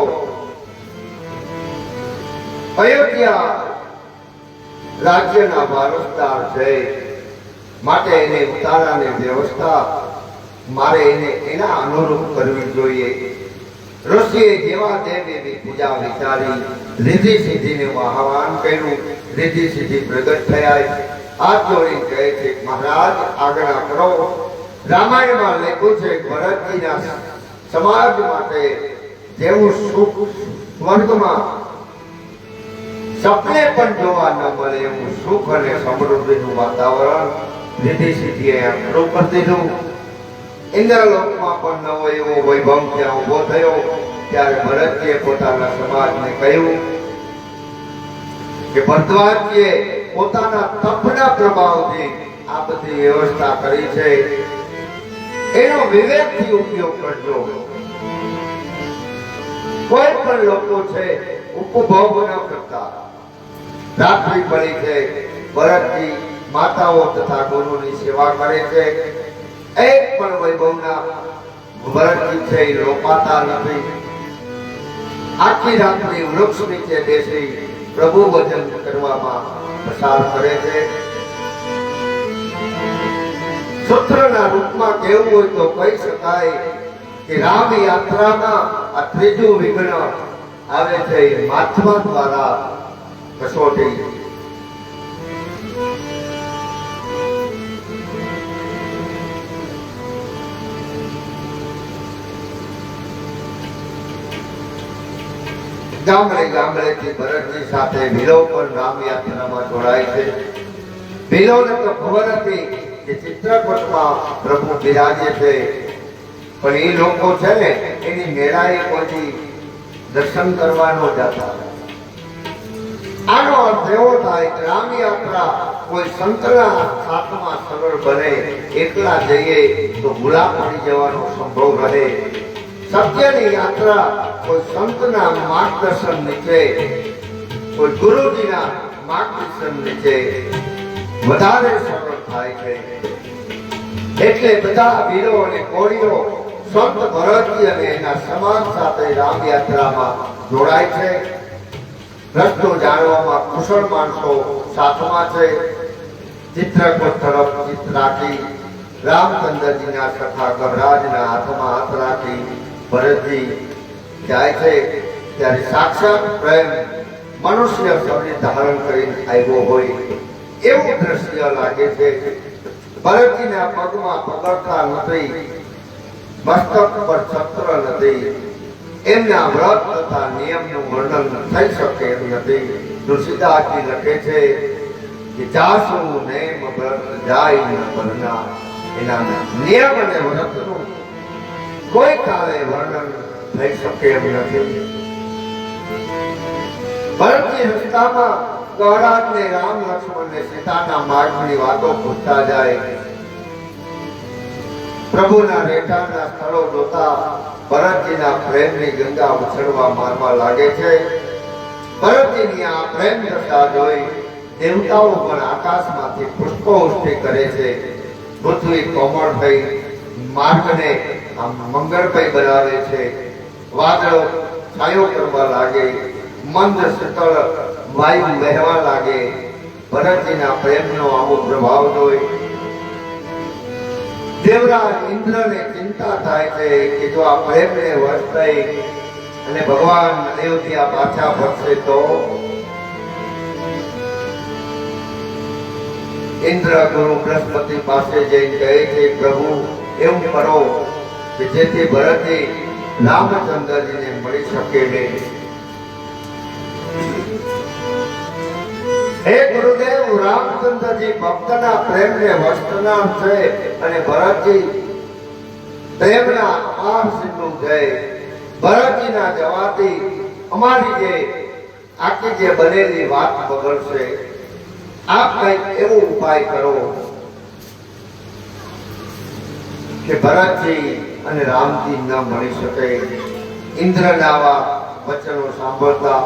અયોધ્યા રાજ્યના વારસદાર છે, માટે એને ઉતારાની વ્યવસ્થા મારે એને એના અનુરૂપ કરવી જોઈએ. ઋષિએ જેવા તેમ એવી પૂજા વિચારી રીધિ સિદ્ધિને આહવાન કર્યું. રીધિ સિદ્ધિ પ્રગટ થયા. હાથ જોડી કહે છે, મહારાજ આજ્ઞા કરો. રામાયણમાં લખ્યું છે, ભરતજીના સમાજ માટે જેવું સુખ સ્વર્ગમાં સપને પણ જોવા ન મળે એવું સુખ અને સમૃદ્ધિનું વાતાવરણ રીધિ સિદ્ધિએ પૂરું કરી દીધું. ઇન્દ્રલોકમાં પણ ન હોય એવો વૈભવ ત્યાં ઉભો થયો. ત્યારે ભરતજીએ પોતાના સમાજને કહ્યું કે ભરદ્વાજજીએ પોતાના તપના પ્રભાવથી આ બધી વ્યવસ્થા કરી છે, એનો વિવેકથી ઉપયોગ કરજો. કોઈ પણ લોકો છે ઉપભોગ ન કરતા. રાત્રિ પડી છે, ભરતજી માતાઓ તથા ગુરુની સેવા કરે છે. એક પણ વૈભવના ભરતજી છે એ લોપાતા નથી. આખી રાત્રિ વૃક્ષ નીચે બેસી પ્રભુ ભજન કરવામાં પસાર કરે છે. સૂત્રના રૂપમાં કહેવું હોય તો કહી શકાય કે રામ યાત્રામાં આ ત્રીજું વિઘ્ન આવે છે મહાત્મા દ્વારા કસોટી. ગામડે ગામડેથી ભરતની સાથે ભીલો પણ રામ યાત્રામાં જોડાય છે. ભીલોને તો ખબર હતી કે ચિત્રકૂટમાં પ્રભુ બિરાજે છે, પણ એ લોકો છે ને એની મેળાએ કોઈ દર્શન કરવાનો જતા. આનો અર્થ એવો થાય કે રામ યાત્રા કોઈ સંતના સાથમાં સરળ બને. એકલા જઈએ તો ભૂલા પડી જવાનો સંભવ રહે. સત્યની યાત્રા કોઈ સંતના માર્ગદર્શન નીચે, કોઈ ગુરુજીના માર્ગદર્શન નીચે વધારે સરળ થાય છે. એટલે બધા વીરો અને કોળીઓ સંત ભરતજી અને એના સમાજ સાથે રામ યાત્રામાં જોડાય છે. રસ્તો જાણવામાં કુશળ માણસો સાથમાં છે. ચિત્રકૂટ તરફ ચિત્ત રાખી રામચંદ્રજીના સખા ગભરાજના હાથમાં હાથ રાખી ભરતજી જાય છે. ત્યારે સાક્ષાત પ્રેમ મનુષ્ય શરીર ધારણ કરીને આવ્યો હોય એવું દ્રશ્ય લાગે છે. ભરતજીના પગમાં પગરખા નથી, મસ્તક પર છત્ર નથી, એમના વ્રત તથા નિયમનું વર્ણન થઈ શકે એમ નથી. તુલસીદાસજી લખે છે કે જાસુ નેમ વ્રત જાય ન ભરના, એના નિયમ અને વ્રતનું કોઈ કાળે વર્ણન થઈ શકે એમ નથી. ભરતજી રસ્તામાં ગૌરાજને રામ લક્ષ્મણ ને સીતાના માર્ગની વાતો પૂછતા જાય. પ્રભુના રહેઠાણના સ્થળો જોતા ભરતજીના પ્રેમની ગંગા ઉછળવા મારવા લાગે છે. ભરતજીની આ પ્રેમ દશા જોઈ દેવતાઓ પણ આકાશમાંથી પુષ્પો વૃષ્ટિ કરે છે. પૃથ્વી કોમળ થઈ માર્ગને મંગળમય બનાવે છે. વાદળો છાયો કરવા લાગે, મંદ શીતળ વાયુ વહેવા લાગે. ભરતજીના પ્રેમનો આવો પ્રભાવ જોઈ દેવરાજ ઇન્દ્રને ચિંતા થાય છે કે જો આ પ્રેમને વશ થઈ અને ભગવાન અયોધ્યા પાછા ફરશે તો. ઇન્દ્ર ગુરુ બૃહસ્પતિ પાસે જઈને કહે છે, પ્રભુ એવું કરો કે જેથી ભરતજી રામચંદ્રજીને મળી શકે નહીં. હે ગુરુદેવ, રામચંદ્રજી ભક્તના પ્રેમને વસ્ત્રનામ છે અને ભરતજી પ્રેમના અપાર સિંધુ છે. ભરતજીના જવાથી અમારી જે આખી જે બનેલી વાત બગડશે. આપ કંઈક એવો ઉપાય કરો કે ભરતજી અને રામજી ન મળી શકે. ઇન્દ્રના આવા વચનો સાંભળતા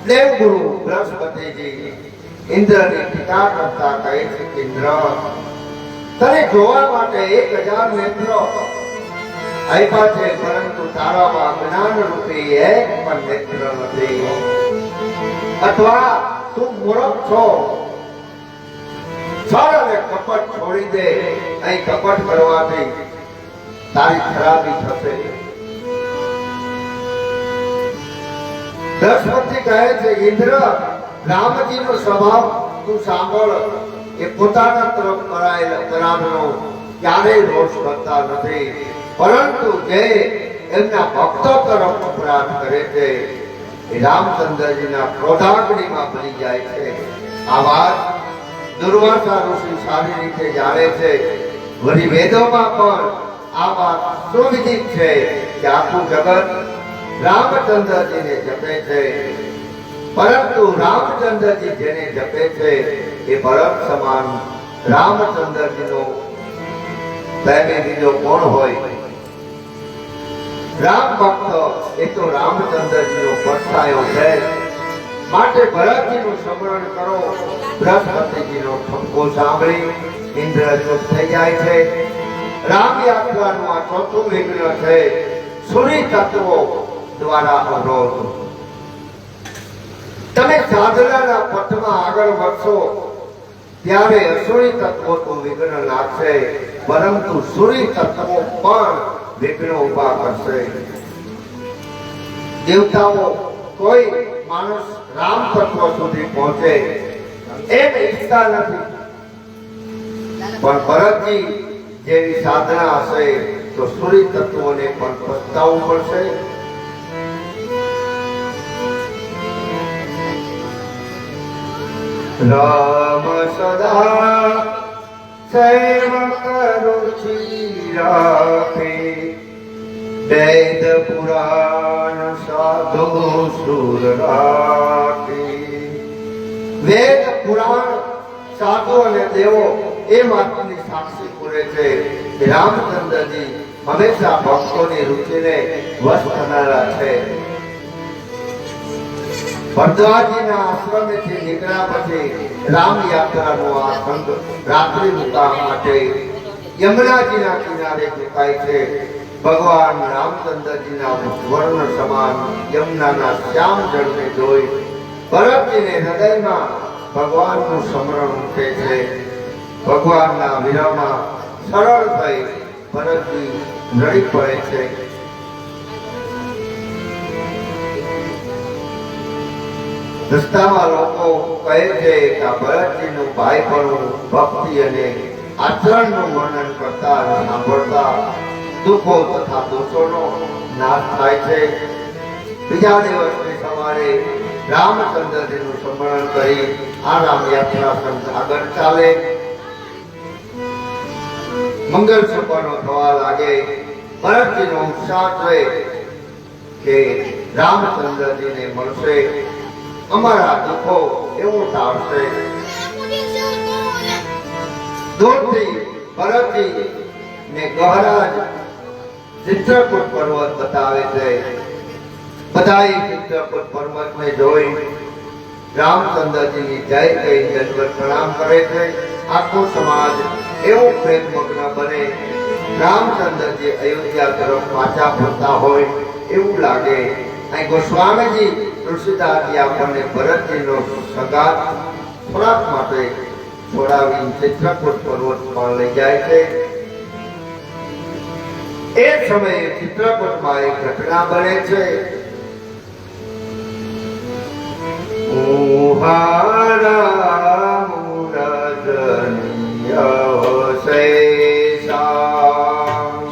દેવગુરુ બૃહસ્પતિજી ઇન્દ્રની ટીકા કરતા કહે છે કે ઇન્દ્ર, તને જોવા માટે 1000 નેત્ર આપ્યા છે, પરંતુ તારામાં જ્ઞાન રૂપી એક પણ નેત્ર નથી. અથવા તું મૂર્ખ છો. છળ અને કપટ છોડી દે. અહીં કપટ કરવાથી તારી ખરાબી થશે. બૃહસ્પતિ કહે છે, ઇન્દ્ર, રામજીનો સ્વભાવ તું સાંભળ. એ પોતાના તરફ કરાયેલો ક્યારેય રોષ કરતા નથી, પરંતુ જે એમના ભક્તો તરફ અપરાધ કરે છે એ રામચંદ્રજીના ક્રોધાગ્નિમાં બની જાય છે. આ વાત દુર્વાસા ઋષિ સારી રીતે જાણે છે. વળી વેદોમાં પણ આ વાત સુવિદિત છે કે આખું જગત રામચંદ્રજીને જપે છે, પરંતુ રામચંદ્રજી જેને જપે છે એ ભરત સમાન રામચંદ્રજીનો પ્રેમી બીજો કોણ હોય? રામ ભક્ત એ તો રામચંદ્રજીનો પડછાયો છે. માટે ભરતજીનું સ્મરણ કરો. બૃહસ્પતિજીનો ઠપકો સાંભળી ઇન્દ્ર ચૂપ થઈ જાય છે. રામ યાત્રાનું આ ચોથું વિઘ્ન છે, સૂર્ય તત્વો દ્વારા અવરોધ. તમે સાધનાના પથમાં આગળ વધશો ત્યારે અસુરી તત્વો તો વિઘ્ન લાગશે, પરંતુ સૂર્ય તત્વો પણ વિઘ્નો ઉભા કરશે. દેવતાઓ કોઈ માણસ રામ તત્વ સુધી પહોંચે એમ ઈચ્છતા નથી, પણ ભરતજી જેવી સાધના હશે તો સૂર્ય તત્વોને પણ પસ્તાવવું પડશે. રામ સદા સેવક રુચિ રાખે, વેદ પુરાણ સાધુ સુર રાખે. વેદ પુરાણ સાધુ અને દેવો એ વાતની સાક્ષી પૂરે છે કે રામચંદ્રજી હંમેશા ભક્તોની રુચિને વશ થનારા છે. ભરદ્વાજીના આશ્રમેથી નીકળ્યા પછી રામ યાત્રાનો આ સંઘ રાત્રિ મુકામ માટે યમુનાજીના કિનારે ચૂકાય છે. ભગવાન રામચંદ્રજીના વર્ણ સમાન યમુનાના શ્યામ જળને જોઈ ભરતજીને હૃદયમાં ભગવાનનું સ્મરણ ઉઠે છે. ભગવાનના વિરહમાં સરળ થઈ ભરતજી રડી પડે છે. રસ્તામાં લોકો કહે છે કે આ ભરતજીનું ભાઈપણું, ભક્તિ અને આચરણનું વર્ણન કરતા અને સાંભળતા દુઃખો તથા દોષોનો નાશ થાય છે. બીજા દિવસની સવારે રામચંદ્રજીનું સ્મરણ કરી આ રામ યાત્રા સંત આગળ ચાલે. મંગલ સુપરનો થવા લાગે. ભરતજીનો ઉત્સાહ છે કે રામચંદ્રજીને મળશે, અમારા દુઃખો એવું ટાળશે. દૂરથી ભરતજી ને ગહરાજ ચિત્રકૂટ પર્વત બતાવે છે. બધાએ ચિત્રકૂટ પર્વતને જોઈ રામચંદ્રજીની જય કહી દંડવત પ્રણામ કરે છે. આખો સમાજ એવો પ્રેમમગ્ન બને. રામચંદ્રજી અયોધ્યા તરફ પાછા ફરતા હોય એવું લાગે. અહીં ગોસ્વામીજી તુલસીદાસજી આપણને ભરતજીનો સંગાત થોડાક માટે છોડાવી ચિત્રકૂટ પર્વત પર લઈ જાય છે. એ સમયે ચિત્રકૂટમાં એક ઘટના બને છે. ઉહારા મુરજનીય શેષા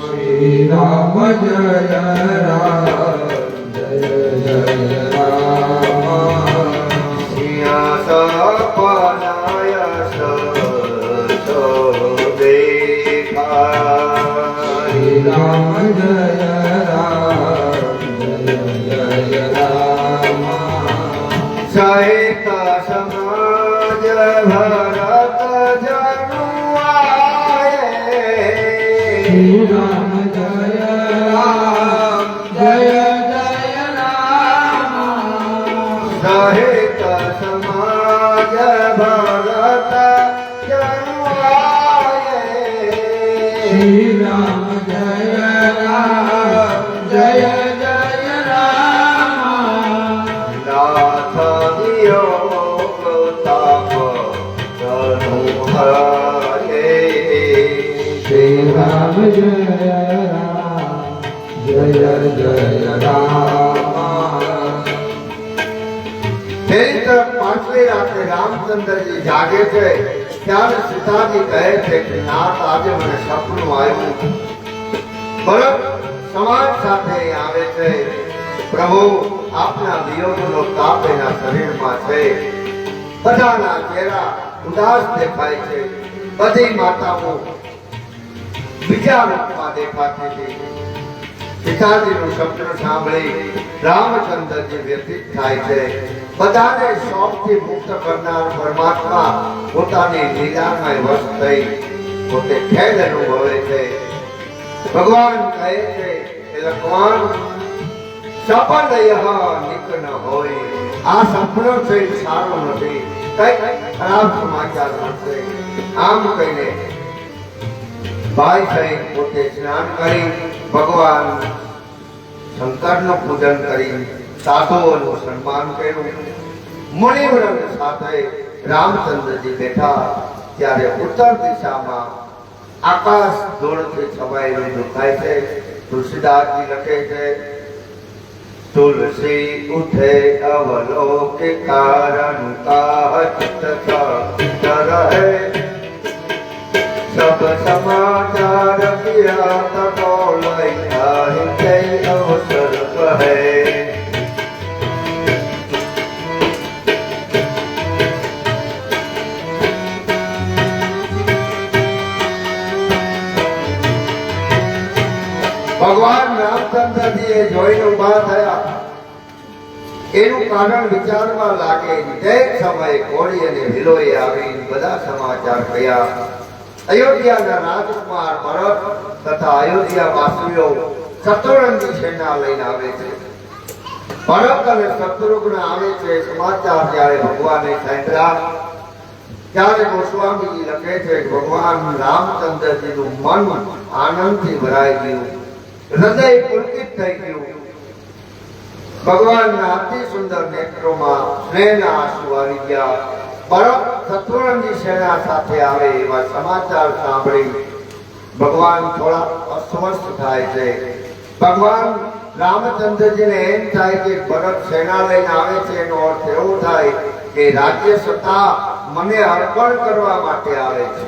શ્રી રામ જય રામ જય જય રામ સિંહાસપનાય સતો દેખાય. શ્રી રામ જય રામ જય જય રામ સહિત સમાજ ભરત જનુઆએ. શ્રી રામ જય રામ જય જય રામ સહિત સમાજ ભરત જનુઆએ. શ્રી રામ જય રામ જય જય રામ નાથ દિયો પ્રતાપ ધનુહાએ. શ્રી રામ જય રામ જય જય રામ તેની તરફ પાંચમી રાત્રે રામચંદ્રજી જાગે છે. ત્યારે સીતાજી કહે છે કે નાથ આજે મને સપનું આવ્યું. ભરત સમાજ સાથે આવે છે. પ્રભુ આપના વિયોગનો તાપ એના શરીરમાં છે. બધાના ચહેરા ઉદાસ દેખાય છે. બધી માતાઓ બીજા રૂપમાં દેખાતી હતી. પિતાજીનું સપનું સાંભળી રામચંદ્રજી વ્યથિત થાય છે. બધાને શોકથી મુક્ત કરનાર પરમાત્મા પોતાની લીલામાં વશ થઈ પોતે ખેદ અનુભવે છે. ભગવાન કહે છે કે લખવાન સપનયઃ નિક ન હોય. આ સપનો છે સારો નથી, કઈ ખરાબ સમાચાર મળશે. આમ કહીને ભાઈ થઈ પોતે સ્નાન કરી ભગવાન શંકરનું પૂજન કરી સાધુઓનું સન્માન કર્યું. મુનિવૃંદ સાથે રામચંદ્રજી બેઠા. ત્યારે ઉત્તર દિશામાં આકાશ ધૂળથી છવાયેલું દેખાય છે. તુલસીદાસજી લખે છે तुलसी उठे अवलोके कारण का चित्त रहे सब समाचार किया तको लय अवसर कहे ભગવાન રામચંદ્રજી એ જોઈને ઉભા થયા. એનું કારણ વિચારવા લાગે. તે સમયે કોળી અને ભીલોએ આવી બધા સમાચાર કહ્યા. અયોધ્યાના રાજકુમાર ભરત તથા અયોધ્યા વાસીઓ શત્રુઘ્નની સેના લઈને આવે છે. ભરત અને શત્રુઘ્ન આવે છે. સમાચાર જ્યારે ભગવાને સાંભળ્યા ત્યારે ગોસ્વામીજી લખે છે કે ભગવાન રામચંદ્રજીનું મન આનંદથી ભરાઈ ગયું. હૃદય પુલકિત થઈ ગયું. ભગવાનના અતિ સુંદર નેત્રોમાં સ્નેહના આંસુ આવી ગયા. ભરત શત્રુઘ્નની સેના સાથે આવે એવા સમાચાર સાંભળી ભગવાન થોડા અસ્વસ્થ થાય છે. ભગવાન રામચંદ્રજીને એમ થાય કે ભરત સેના લઈને આવે છે. એનો અર્થ એવો થાય કે રાજ્ય સત્તા મને અર્પણ કરવા માટે આવે છે.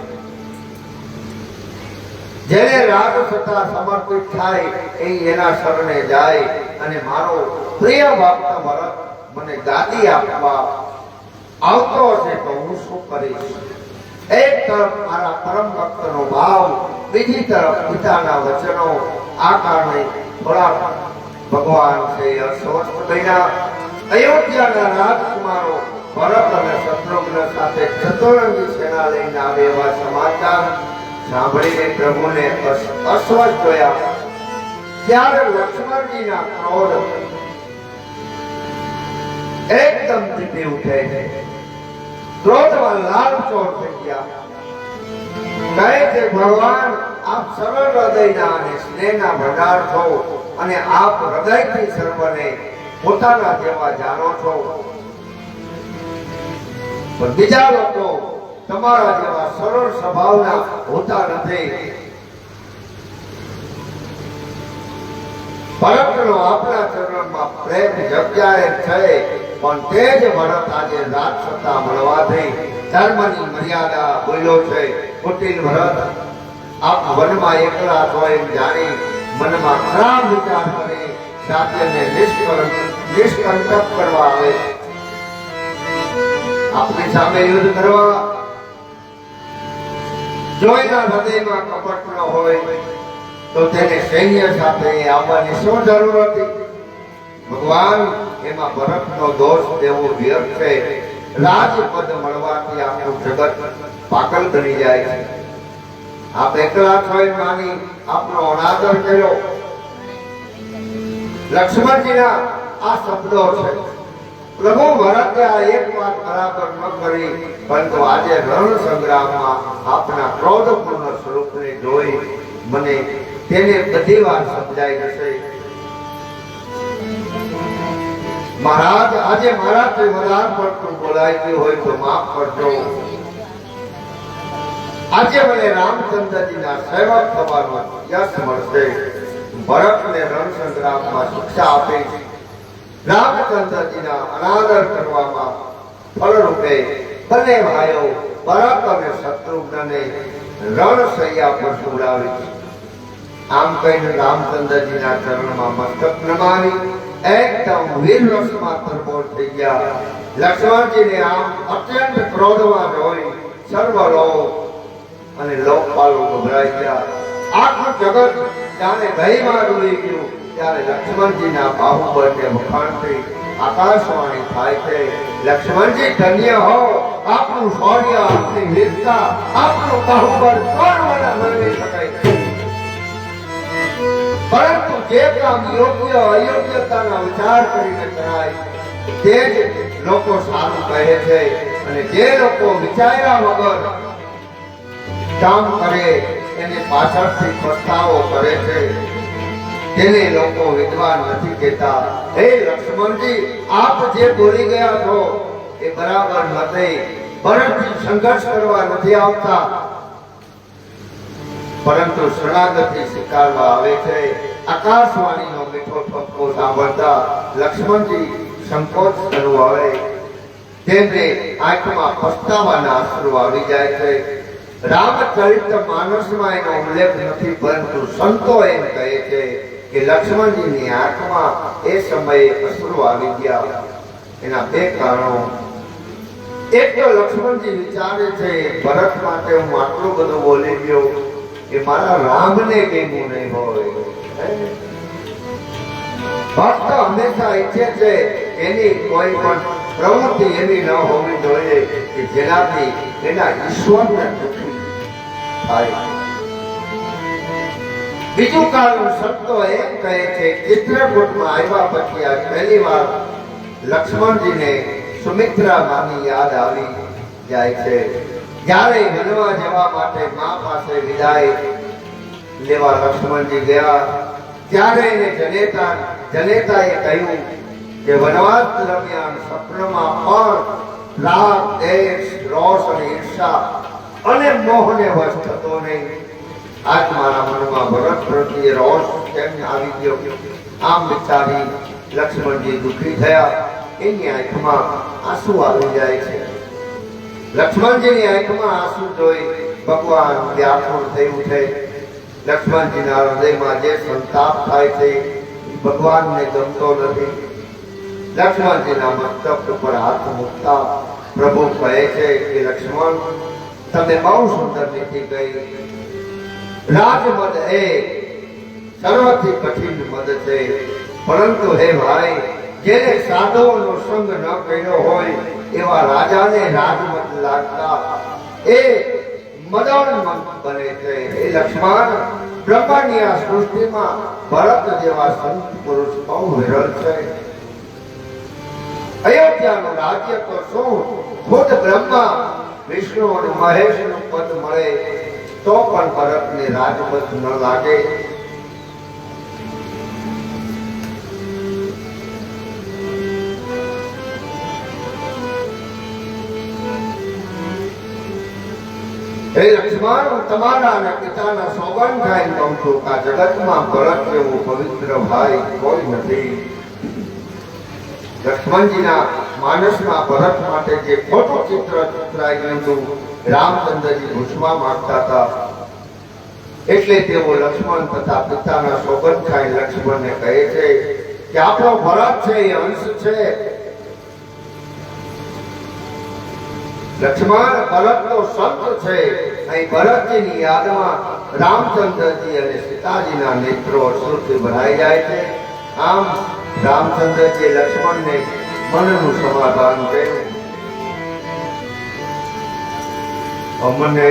જેને રાગ સત્તા સમર્પિત થાય એ એના શરણે જાય અને મારો પ્રિય ભક્ત ભરત મને ગાદી આપવા આવતો હશે તો હું શું કરીશ? એક તરફ મારા પરમ ભક્તનો ભાવ, બીજી તરફ પિતાના વચનો. આ કારણે થોડા ભગવાન છે અસ્વસ્થ બન્યા. અયોધ્યાના રાજકુમારો ભરત અને શત્રુઘ્ન સાથે ચતુરંગી સેના લઈને આવે એવા સમાચાર સાંભળીને પ્રભુને અસ્વસ્થ જોયા. ત્યારે લક્ષ્મણજીના ક્રોધ એકદમ દીપી ઉઠે છે. ક્રોધમાં લાલચોળ થઈ ગયા. કહે છે ભગવાન આપ સરળ હૃદયના અને સ્નેહના ભંડાર છો અને આપ હૃદયથી સર્વને પોતાના જેવા જાણો છો. પણ બીજા લોકો તમારા જેવા સરળ સ્વભાવના હોતા નથી. ભરતનો આપણા ચરણમાં પ્રેમ જગ્યાએ છે, પણ તે જ ભરત આજે રાજસત્તા મળવાથી ધર્મની મર્યાદા ભૂલ્યો છે. કુટિલ ભરત આપ વનમાં એકલા છો એમ જાણી મનમાં ખરાબ વિચાર કરી રાજ્યને નિષ્કંટક કરવા આવે. આપની સામે યુદ્ધ કરવા જોઈના હૃદયમાં કપટ ન હોય તો તેને સૈન્ય સાથે આવવાની શું જરૂર હતી? ભગવાન એમાં ભરતનો દોષ દેવો વ્યર્થ છે. રાજપદ મળવાથી આખું જગત પાગલ બની જાય છે. આપ એકલા છો એમ માની આપનો અનાદર કર્યો. લક્ષ્મણજીના આ શબ્દો છે. પ્રભુ ભરતે આ એક વાત બરાબર ન કરી, પરંતુ આજે રણ સંગ્રામમાં આપના ક્રોધપૂર્ણ સ્વરૂપને જોઈ મને તેને બધી વાત સમજાઈ જશે. મહારાજ આજે મારાથી વધારે પડતું બોલાઈ ગયું હોય તો માફ કરજો. આજે મને રામચંદ્રજીના સેવક થવાનો યશ મળશે. ભરતને રણ સંગ્રામમાં શિક્ષા આપી રામચંદ્રજીના અનાદર કરવામાં ફળરૂપે બંને ભાઈઓ ભરત અને શત્રુઘ્નને રણશૈયા પર સુવડાવી. આમ કહીને રામચંદ્રજીના ચરણમાં મસ્તક નમાવી એકદમ વીર રસમાં તરબોળ થઈ ગયા. લક્ષ્મણજીને આમ અત્યંત ક્રોધમાં જોઈ સર્વ લોક અને લોકપાલો ગભરાઈ ગયા. આખું જગત જાણે ભયમાં ડૂબી ગયું. ત્યારે લક્ષ્મણજીના બાહુબળને વખાણથી આકાશવાણી થાય છે. લક્ષ્મણજી ધન્ય હો, આપનું શૌર્ય, આપની વીરતા, આપનું બાહુબળ કોણ વર્ણવી શકાય? પરંતુ જે કામ યોગ્ય અયોગ્યતાના વિચાર કરીને કરાય તે જ લોકો સારું કહે છે, અને જે લોકો વિચાર્યા વગર કામ કરે એને પાછળથી પસ્તાવો કરે છે તેને લોકો વિદ્વાન નથી કહેતા. હે લક્ષ્મણજી, આપ જે બોલી ગયા છો એ બરાબર નથી. ભરતથી સંઘર્ષ કરવા નથી આવતા, પરંતુ શરણાગતિ સ્વીકારવા આવે છે. આકાશવાણીનો મીઠો ઠપકો સાંભળતા લક્ષ્મણજી સંકોચ અનુભવે. તેમને આંખમાં પસ્તાવાના અશ્રુ આવી જાય છે. રામચરિત માનસમાં એનો ઉલ્લેખ નથી, પરંતુ સંતો એમ કહે છે કે લક્ષ્મણજીની આંખમાં એ સમયે અશ્રુ આવી ગયા. એના બે કારણો. એક તો લક્ષ્મણજી વિચારે છે ભરત માટે હું આટલું બધું બોલી ગયો કે મારા રામને કેવું નહીં હોય. ભક્ત હંમેશા ઈચ્છે છે એની કોઈ પણ પ્રવૃત્તિ એવી ન હોવી જોઈએ કે જેનાથી એના ઈશ્વરને દુઃખી થાય. બીજું કારણ સંતો એમ કહે છે ચિત્રકૂટમાં આવ્યા પછી આ પહેલી વાર લક્ષ્મણજીને સુમિત્રા માની યાદ આવી જાય છે. જ્યારે વનવા જવા માટે મા પાસે વિદાય લેવા લક્ષ્મણજી ગયા ત્યારે એને જનેતાએ કહ્યું કે વનવાસ દરમિયાન સપનામાં પણ રાગ, દેશ, રોષ અને ઈર્ષા અને મોહને વશ થતો નહીં. આજ મારા મનમાં ભરત પ્રત્યે રોષ કેમ આવી ગયો? આમ વિચારી લક્ષ્મણજી દુઃખી થયા. એની આંખમાં આંસુ આવી જાય છે. લક્ષ્મણજીની આંખમાં આંસુ જોઈ ભગવાન વ્યાકુળ થઈ ઉઠે. લક્ષ્મણજીના હૃદયમાં જે સંતાપ થાય છે એ ભગવાનને ગમતો નથી. લક્ષ્મણજીના મસ્તક ઉપર હાથ મૂકતા પ્રભુ કહે છે કે લક્ષ્મણ, તમે બહુ સુંદર નીતિ કહી. રાજમદ એ સર્વથી કઠિન મદ છે, પરંતુ હે ભાઈ, જેને સાધુઓનો સંગ ન કર્યો હોય એવા રાજાને રાજમદ લાગતા એ મદન બને છે. એ લક્ષ્મણ, બ્રહ્માંડની આ સૃષ્ટિમાં ભરત જેવા સંત પુરુષ બહુ વિરલ છે. અયોધ્યાનું રાજ્ય તો શું, ખુદ બ્રહ્મા વિષ્ણુ અને મહેશનું પદ મળે તો પણ ભરતને રાજમદ ન લાગે. હે લક્ષ્મણ, હું તમારા અને પિતાના સોગંદ ખાઈને કહું છું કે આ જગતમાં ભરત જેવું પવિત્ર ભાઈ કોઈ નથી. લક્ષ્મણજીના માનસમાં ભરત માટે જે ખોટું ચિત્ર ચિતરાઈ ગયું હતું, રામચંદ્રજી ભૂષવા માંગતા હતા, એટલે તેઓ લક્ષ્મણ તથા પિતાના સોગંદ ખાઈ લક્ષ્મણને કહે છે કે આપણો ભરત છે એ અંશ છે. લક્ષ્મણ, ભરત તો સંત છે. અહીં ભરતજીની યાદમાં રામચંદ્રજી અને સીતાજીના નેત્રો અશ્રુથી ભરાઈ જાય છે. આમ રામચંદ્રજી લક્ષ્મણને મનનું સમાધાન કર્યું. અમને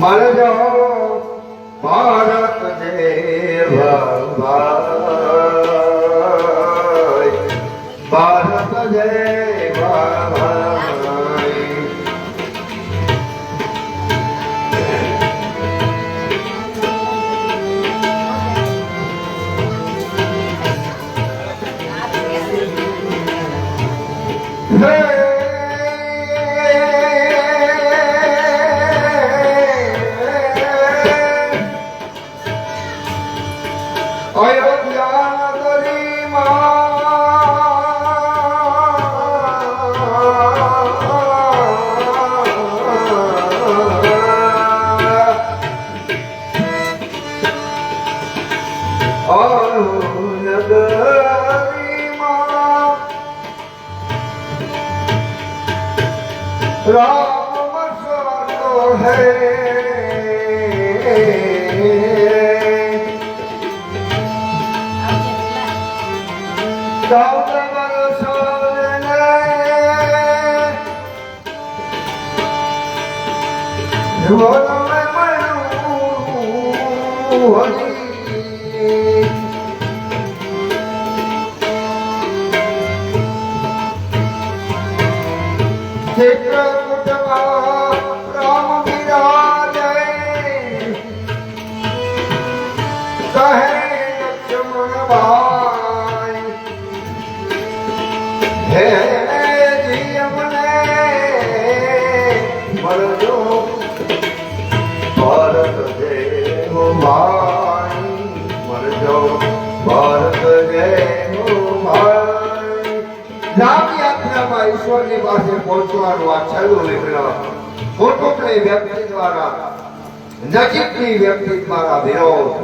મળજો ભારત દેવા ભાઈ, ભારત દેવા ભાઈ. राम सतो है ઈશ્વરની પાસે પહોંચવાનું આ છેલ્લું વિગ્રહ કુટુંબની વ્યક્તિ દ્વારા, નજીકની વ્યક્તિ દ્વારા વિરોધ.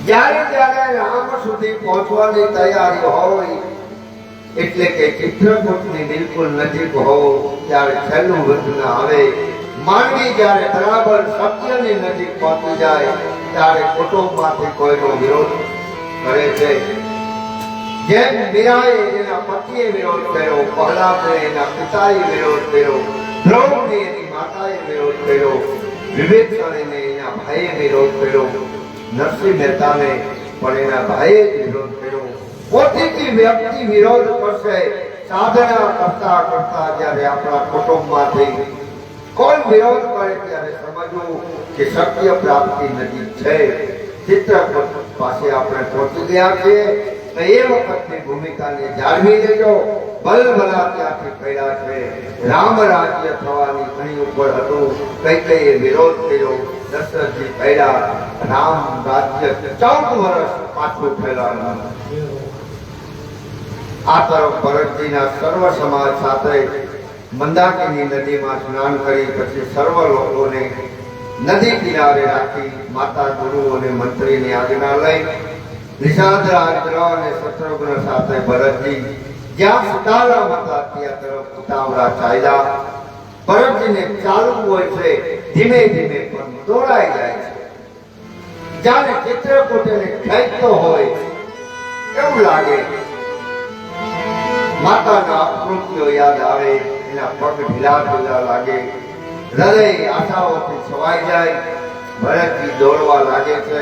જ્યારે જ્યારે રામ સુધી પહોંચવાની તૈયારી હોય, એટલે કે ચિત્રકૂટની બિલકુલ નજીક હોય, ત્યારે છેલ્લું વિઘ્ન આવે. માનવી જ્યારે બરાબર સત્યની નજીક પહોંચી જાય ત્યારે કુટુંબમાંથી કોઈનો વિરોધ કરે છે. જેમ મીરાએ એના પતિએ વિરોધ કર્યો, પ્રહલાદે એના પિતાએ વિરોધ કર્યો, દ્રૌપદી એની માતાએ વિરોધ કર્યો, વિભીષણને એના ભાઈએ વિરોધ કર્યો, નરસિંહ મહેતાને પણ એના ભાઈએ વિરોધ કર્યો. પોતીથી વ્યક્તિ વિરોધ કરશે. સાધના કરતા કરતા જ્યારે આપણા કુટુંબમાંથી કોઈ વિરોધ કરે ત્યારે સમજવું કે સત્ય પ્રાપ્તિ નજીક છે. ચિત્રકૂટ પાસે આપણે પહોંચી ગયા છીએ. એ વખતની ભૂમિકાને જાળવી લેજો. બલબલા ત્યાંથી પડ્યા છે. રામ રાજ્ય થવાની ઘણી ઉપર હતું, કઈ કઈ વિરોધ કર્યો. દશરથજી પડ્યા. રામ રાજ્ય 14 વર્ષ પાછું ફેલાયું. આ તરફ ભરતજીના સર્વ સમાજ સાથે મંદાકિની નદીમાં સ્નાન કરી પછી સર્વ લોકોને નદી કિનારે રાખી માતા ગુરુઓને મંત્રીની આજ્ઞા લઈ નિષાદ રાજ અને શત્રુઘ્ન સાથે ભરતજી જ્યાં સુતારા હતા ત્યાં તરફ ઉતાવળા ચાલ્યા. ભરતજીને ચાલવું હોય છે ધીમે ધીમે પણ દોડાઈ જાય છે. જાણે ચિત્રકૂટ એને ખેંચતો હોય એવું લાગે. માતાના અપૃત્યો યાદ આવે, એના પગ ઢીલા ઢીલા લાગે, હૃદય આશાઓથી છવાઈ જાય. ભરતજી દોડવા લાગે છે.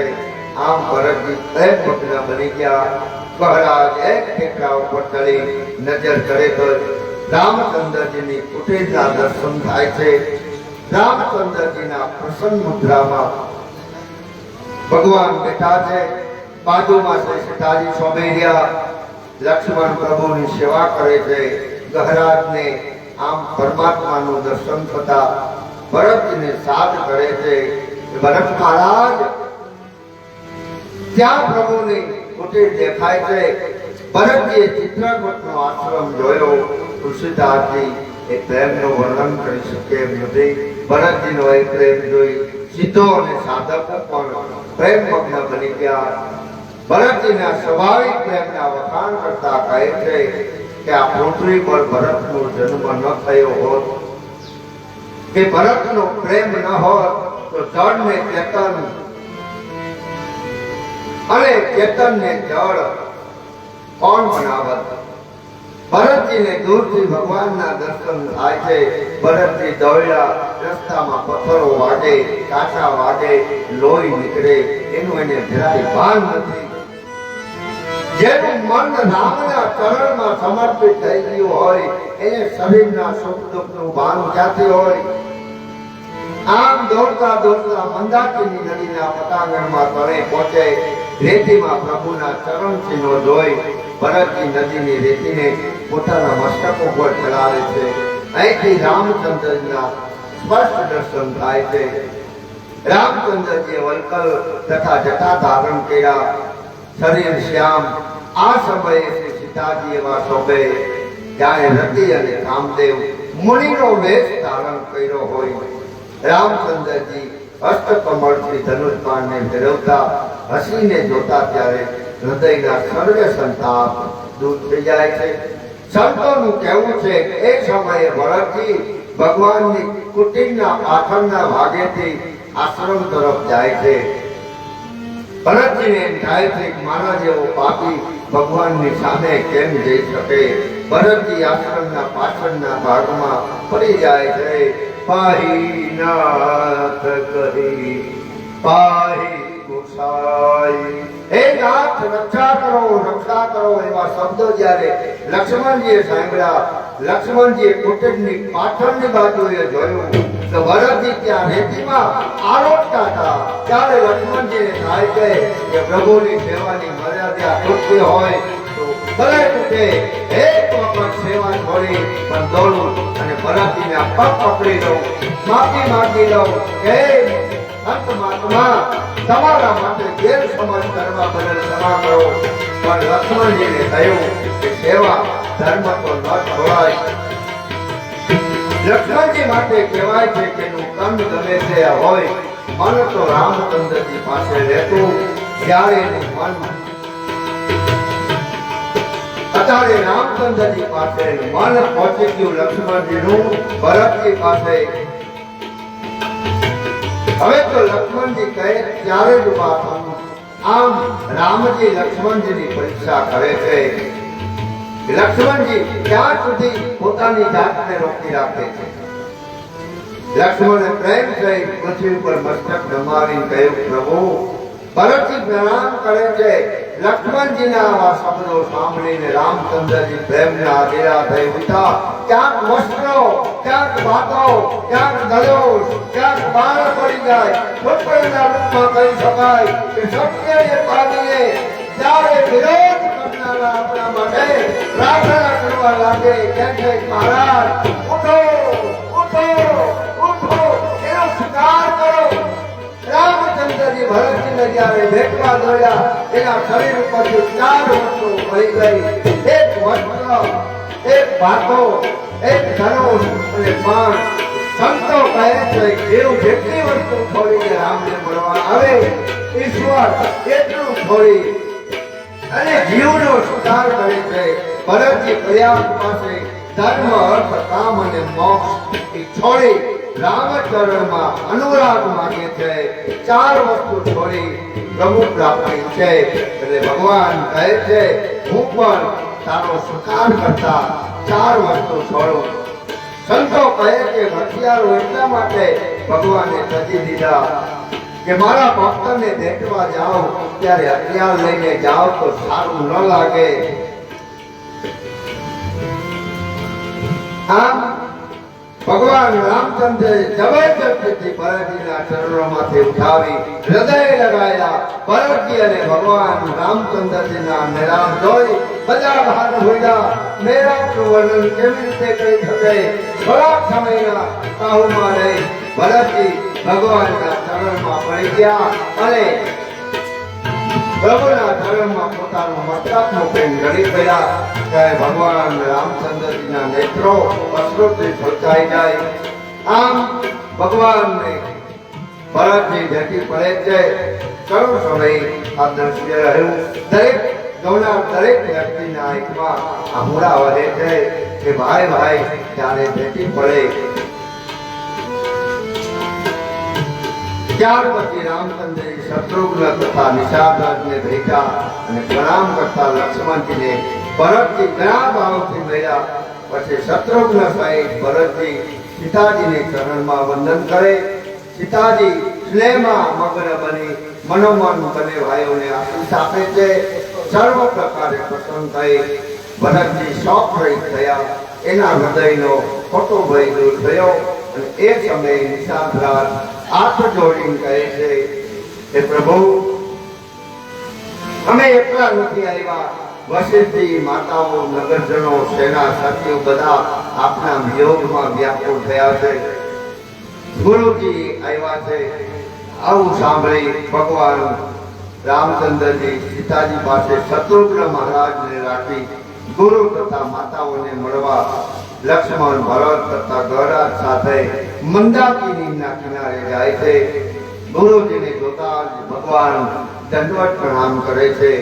આમ ભરતજી પ્રેમ મગ્ન બની ગયા. મહારાજ એક ટેકરા ઉપર ચડી નજર કરે તો રામચંદ્રજીની કુટીરના દર્શન થાય છે. રામચંદ્રજીના પ્રસન્ન મુદ્રામાં ભગવાન બેઠા છે. બાજુમાં શ્રી સીતાજી સોંપી રહ્યા. લક્ષ્મણ પ્રભુની સેવા કરે છે. ગહરાજને આમ પરમાત્માનું દર્શન થતા ભરતજીને સાથ કરે છે. ભરત મહારાજ ત્યાં પ્રભુની કુટીર દેખાય છે. ભરતજીએ ચિત્રકૂટનો આશ્રમ જોયો. તુલસીદાસજી એ પ્રેમનું વર્ણન કરી શકે એમ નથી. ભરતજીનો એ પ્રેમ જોઈ સિદ્ધો અને સાધકો પણ પ્રેમ મગ્ન બની ગયા. ભરતજીના સ્વાભાવિક પ્રેમના વખાણ કરતા કહે છે કે આ પૃથ્વી પર ભરતનો જન્મ ન થયો હોત, કે ભરતનો પ્રેમ ન હોત તો જળને ચેતન અને ચેતનને જળ કોણ બનાવત? ભરતજીને દૂરથી ભગવાનના દર્શન થાય છે. ભરતજી દોડ્યા. રસ્તામાં પથ્થરો વાગે, કાંટા વાગે, લોહી નીકળે એનું એને જરાય ભાન નથી. જેનું મન રામના ચરણમાં સમર્પિત થઈ ગયું હોય એને શરીરના સુખ દુઃખનું ભાન ક્યાંથી હોય? આમ દોડતા દોડતા મંદાકિની નદીના પટાંગણમાં તળે પહોંચે. રેતીમાં પ્રભુના ચરણ ચિહ્નો જોઈ ભરતજી નદીની રેતીને પોતાના મસ્તક ઉપર ચડાવે છે. અહીંથી રામચંદ્રના સ્પષ્ટ દર્શન થાય છે. રામચંદ્રજીએ વલ્કલ તથા જટા ધારણ કર્યા. શરીર શ્યામ. આ સમયે શ્રી સીતાજી એવા શોભે જાણે રતિ અને કામદેવ મુનિનો વેશ ધારણ કર્યો હોય. રામચંદ્રજી હસ્તકમળથી ધનુષબાણને ફેરવતા હસીને જોતા ત્યારે હૃદયના સર્વ સંતાપ દૂર થઈ જાય છે. સંતોનું કહેવું છે કે એ સમયે ભરતજી ભગવાનની કુટીરના પાછળના ભાગેથી આશ્રમ તરફ જાય છે. ભરતજીને એમ થાય છે કે મારા જેવો પાપી ભગવાનની સામે કેમ જઈ શકે? ભરતજી આશ્રમના પાછળના ભાગમાં પડી જાય છે. પાહી નાથ કહી પાહી ગુસાઈ. હે નાથ રક્ષા કરો એવા શબ્દો જ્યારે લક્ષ્મણજીએ સાંભળ્યા. લક્ષ્મણજીએ કુટીરની પાછળની બાજુએ જોયું તો ભરતજી ત્યાં રેતીમાં આરોટતા હતા. ત્યારે લક્ષ્મણજીને થાય છે કે પ્રભુની સેવાની મર્યાદા તૂટતી હોય તો ભલે તૂટે. એક વખત સેવા છોડી પણ દોડું અને ભરતજીના પગ પકડી લઉં, માફી માંગી લઉં કે સંત મહાત્મા તમારા માટે ગેરસમજ કરવા બદલ ક્ષમા કરો. પણ લક્ષ્મણજીને કહ્યું કે સેવા ધર્મ તો ન છોડાય. લક્ષ્મણજી માટે કહેવાય છે કે એનું કંદ ગમે તે હોય, મન તો રામચંદ્રજી પાસે રહેતું. જ્યારે એનું મન અત્યારે રામચંદ્રજી પાસે મન પહોંચી ગયું લક્ષ્મણજીનું ભરતજી પાસે. હવે તો લક્ષ્મણજી કહે ત્યારે જ વાત. આમ રામજી લક્ષ્મણજીની પરીક્ષા કરે છે. લક્ષ્મણજી ત્યાં સુધી પોતાની જાતને રોકી રાખે છે. લક્ષ્મણે પ્રેમ થઈ પૃથ્વી પર મસ્તક નમાવીને કહ્યું, પ્રભુ. ભરતજી પ્રણામ કરે છે. લક્ષ્મણજીના આવા શબ્દો સાંભળીને રામચંદ્રજી પ્રેમના અધીરા થઈ ઉઠ્યા. ક્યાંક વસ્ત્રો, ક્યાંક વાતો, ક્યાંક દળોશ, ક્યાંક બાળ પડી જાય. પુત્રના રૂપમાં કહી શકાય કે સત્યને પામીએ ત્યારે વિરોધ કરનારા આપણા માટે પ્રાર્થના કરવા લાગે. કે મહારાજ ઉઠો, ઉઠો, ઉઠો, એનો સ્વીકાર કરો. રામચંદ્રજી ભરતજીને જ્યારે ભેટવા દોડ્યા એના શરીર ઉપરથી 4 વસ્તુ વહી ગઈ. એક વસ્ત્ર, એક ભાતો, એક ધનુષ અને બાણ. સંતો કહે છે જેવું જેટલી વસ્તુ છોડીને રામને મળવા આવે ઈશ્વર એટલું છોડી અને જીવનો સુધાર કરે છે. ભરતજી પ્રયાગ પાસે ધર્મ અર્થ કામ અને મોક્ષ એ છોડી રામચરણમાં અનુરાગ માંગે છે. ચાર વસ્તુ છોડી પ્રભુ પ્રાપ્તિ છે. એટલે ભગવાન કહે છે હું પણ તારો સુખાર કરતા ચાર વસ્તુ છોડું. સંતો કહે કે હથિયારો એટલા માટે ભગવાને તજી દીધા કે મારા ભક્તને દેખવા જાઓ ત્યારે હથિયાર લઈને જાઓ તો સારું ન લાગે. આમ ભગવાન રામચંદ્રે જબરજસ્તીથી ભરતજીના ચરણોમાંથી ઉઠાવી હૃદય લગાયા. ભરતજી અને ભગવાન રામચંદ્રજીના મેળાપ જોઈ બધા બહાર ભૂલ્યા. મેળાપનું વર્ણન કેવી રીતે કરી શકે? થોડાક સમયના કાહુમાં રહી ભરતજી ભગવાનના ચરણમાં પડી ગયા અને પ્રભુના ચરણમાં પોતાનું મસ્તક મૂકીને ગળી પડ્યા. ત્યારે ભગવાન રામચંદ્રજીના નેત્રો અશ્રુથી છલકાઈ જાય. આમ ભગવાનને ભરતજી ઝટી પડે છે. ઘણો સમય આ દ્રશ્ય રહ્યું. દરેક ગૌના દરેક વ્યક્તિના આંખમાં આહુડા વધે છે કે ભાઈ ભાઈ જ્યારે ઝટી પડે. ત્યાર પછી રામચંદ્રે શત્રુઘ્ન તથા નિષાદરાજને ભેટ્યા અને પ્રણામ કરતા લક્ષ્મણજીને ભરતજી ઘણા ભાવથી મળ્યા. પછી શત્રુઘ્ન સહિત ભરતજી સીતાજીને ચરણમાં વંદન કરે. સીતાજી સ્નેહમાં મગ્ન બની મનોમન બંને ભાઈઓને આશીષ આપે છે. સર્વ પ્રકારે પ્રસન્ન થઈ ભરતજી સૌપ્રહિત થયા. એના હૃદયનો ખોટો ભય દૂર થયો અને એ સમયે નિષાદરાજ હાથ જોડીને કહે છે કે પ્રભુ અમે એકલા નથી આવ્યા. વશિષ્ઠજી માતાઓ નગરજનો સેના સાથીઓ બધા આપના વિયોગમાં વ્યાકુળ થયા છે. ગુરુજી આવ્યા છે. આવું સાંભળી ભગવાન રામચંદ્રજી સીતાજી પાસે શત્રુઘ્ન મહારાજને રાખી ગુરુ તથા માતાઓને મળવા લક્ષ્મણ ભરત તથા ગહરાજ સાથે મંદાકિનીના કિનારે જાય છે. ગુરુજીને જોતા જ ભગવાન દંડવત પ્રણામ કરે છે.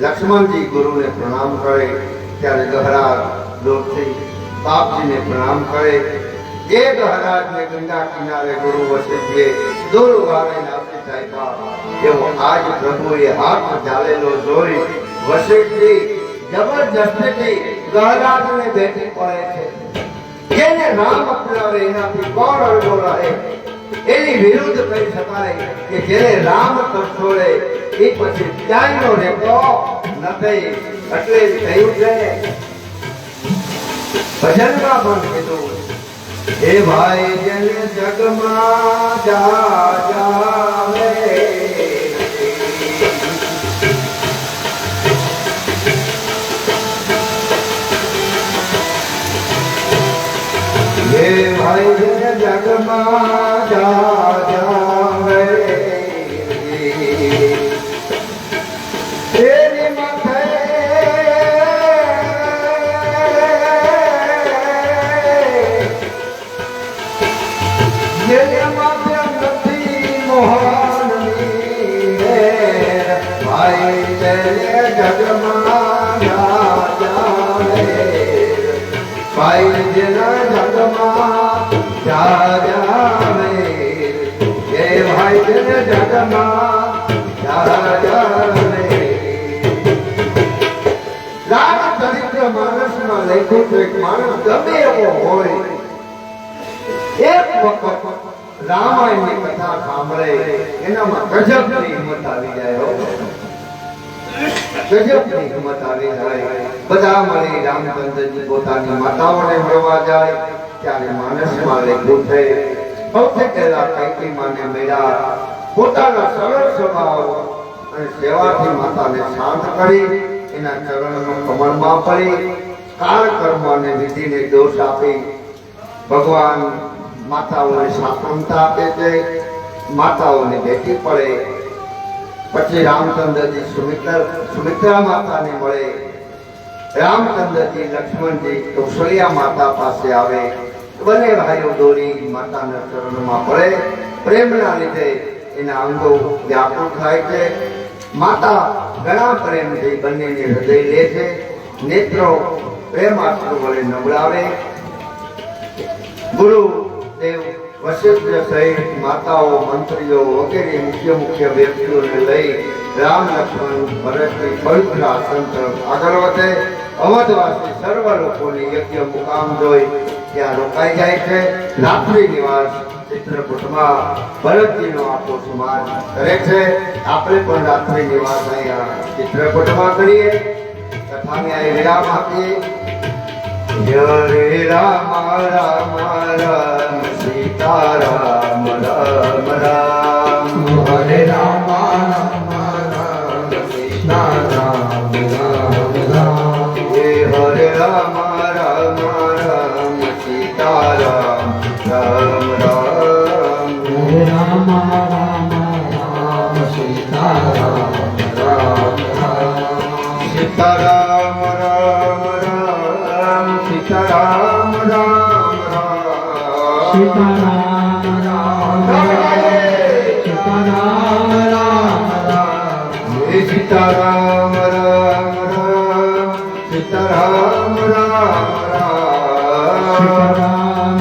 લક્ષ્મણજી ગુરુને પ્રણામ કરે ત્યારે ગહરાજ દોરથી બાપજીને પ્રણામ કરે. જે ગહરાજને ગંગા કિનારે ગુરુ વશિષ્ઠજીએ દૂર વાળીને આપી આપ્યા એવો આજ પ્રભુએ હાથ ઝાલેલો જોઈ વશિષ્ઠજી જબરજસ્તીથી ગહરાજને ભેટી પડે છે. જેને રામ અપનાવે એનાથી કોણ અડગો રહે? એની વિરુદ્ધ કહી શકાય કે જેને રામ છોડે એ પછી ક્યાંયનો રહેતો નથી. એટલે કહ્યું છે ભજનમાં પણ કીધું હે ભાઈ જેને જગમાં જાવે હે ભાઈ જેને જગમાં જાવે તેની માથે જેને માથે નથી મોહનની ભાઈ જેને જગમાં જાવે ભાઈ જેના જગમાં જાવે એ ભાઈ જેને જગમાં જાવે. રામચરિત્ર માનસમાં લખ્યું છે કે માણસ ગમે એવો હોય એક વખત રામાયણની કથા સાંભળે એનામાં ગજબની હિંમત આવી જાય. ગજબની હિંમત આવી જાય. બધા મળી રામચંદ્રજી પોતાની માતાઓને મળવા જાય ત્યારે માનસમાં લખ્યું છે સૌથી પહેલા કૈકેયી માને મળ્યા. પોતાના સરળ સ્વભાવ અને સેવાથી માતાને શાંત કરી એના ચરણમાં કમળમાં પડી કાળ કર્મ અને વિધિને દોષ આપી ભગવાન માતાઓને સાંત્વનતા આપે છે. માતાઓને ભેટી પડે. પછી રામચંદ્રજી સુમિત્રા માતાને મળે. રામચંદ્રજી લક્ષ્મણજી કૌશલ્યા માતા પાસે આવે. બંને ભાઈઓ દોરી માતાના ચરણમાં પડે. પ્રેમના લીધે એના અંગો વ્યાકુળ થાય છે. માતા ઘણા પ્રેમથી બંનેને હૃદય લે છે. નેત્રો પ્રેમાસ્ત્ર વડે નવડાવે. ગુરુ દેવ વશિષ્ઠ સહિત માતાઓ, મંત્રીઓ વગેરે મુખ્ય વ્યક્તિઓને લઈ રામ લક્ષ્મણ ભરતની પવિત્ર આશ્રમ તરફ આગળ વધે. અવધવાસી સર્વ લોકોની યજ્ઞ મુકામ જોઈ ત્યાં રોકાઈ જાય છે. રાત્રિ નિવાસ ચિત્રકૂટમાં ભરતજીનો આખો સમાજ કરે છે. આપણે પણ રાત્રિ નિવાસ અહીંયા ચિત્રકૂટમાં કરીએ. કથાને અહીં વિરામ આપીએ. જય રે રામ રામ રામ સીતારામ રામ રામ. હરે રામ રામ રામ કૃષ્ણ રામ રામ રામ. હે હરે રામ રામ રામ સીતારામ રામ રામ. હરે રામ રામ રામ સીતારામ રામ રામ. સીતારામ રામ રામ સીતારામ રામ રામ. સીતારામ રામ સીતારામ રામ રામ. હે સીતારામ રામ રામ સીતારામ રામ રામ. સીતારામ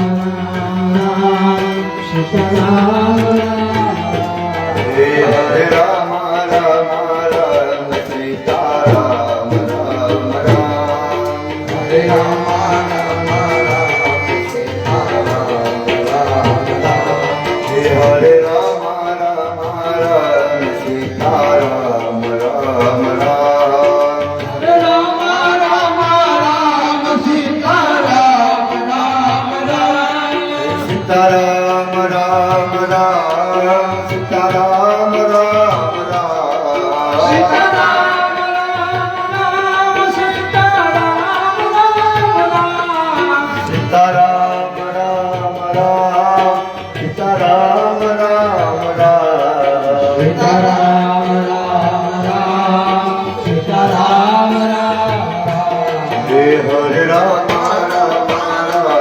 રામ સીતારામ રામ. હે હરે રામ રામ રામ સીતારામ રામ રામ. હરે રામ રામ રામ સીતારામ રામ રામ. હે હરે રામ રામ રામ સીતારામ રામ રામ. હરે રામ રામ રામ સીતારામ રામ રામ. સીતારામ રામ રામ સીતારામ રામ રામ. સીતારામ રામ સીતારામ રામ રામ. સીતારામ રામ રામ સીતારામ રામ રામ. સીતારામ રામ રામ સીતારામ રામ રામ. હે હરે રામ રામ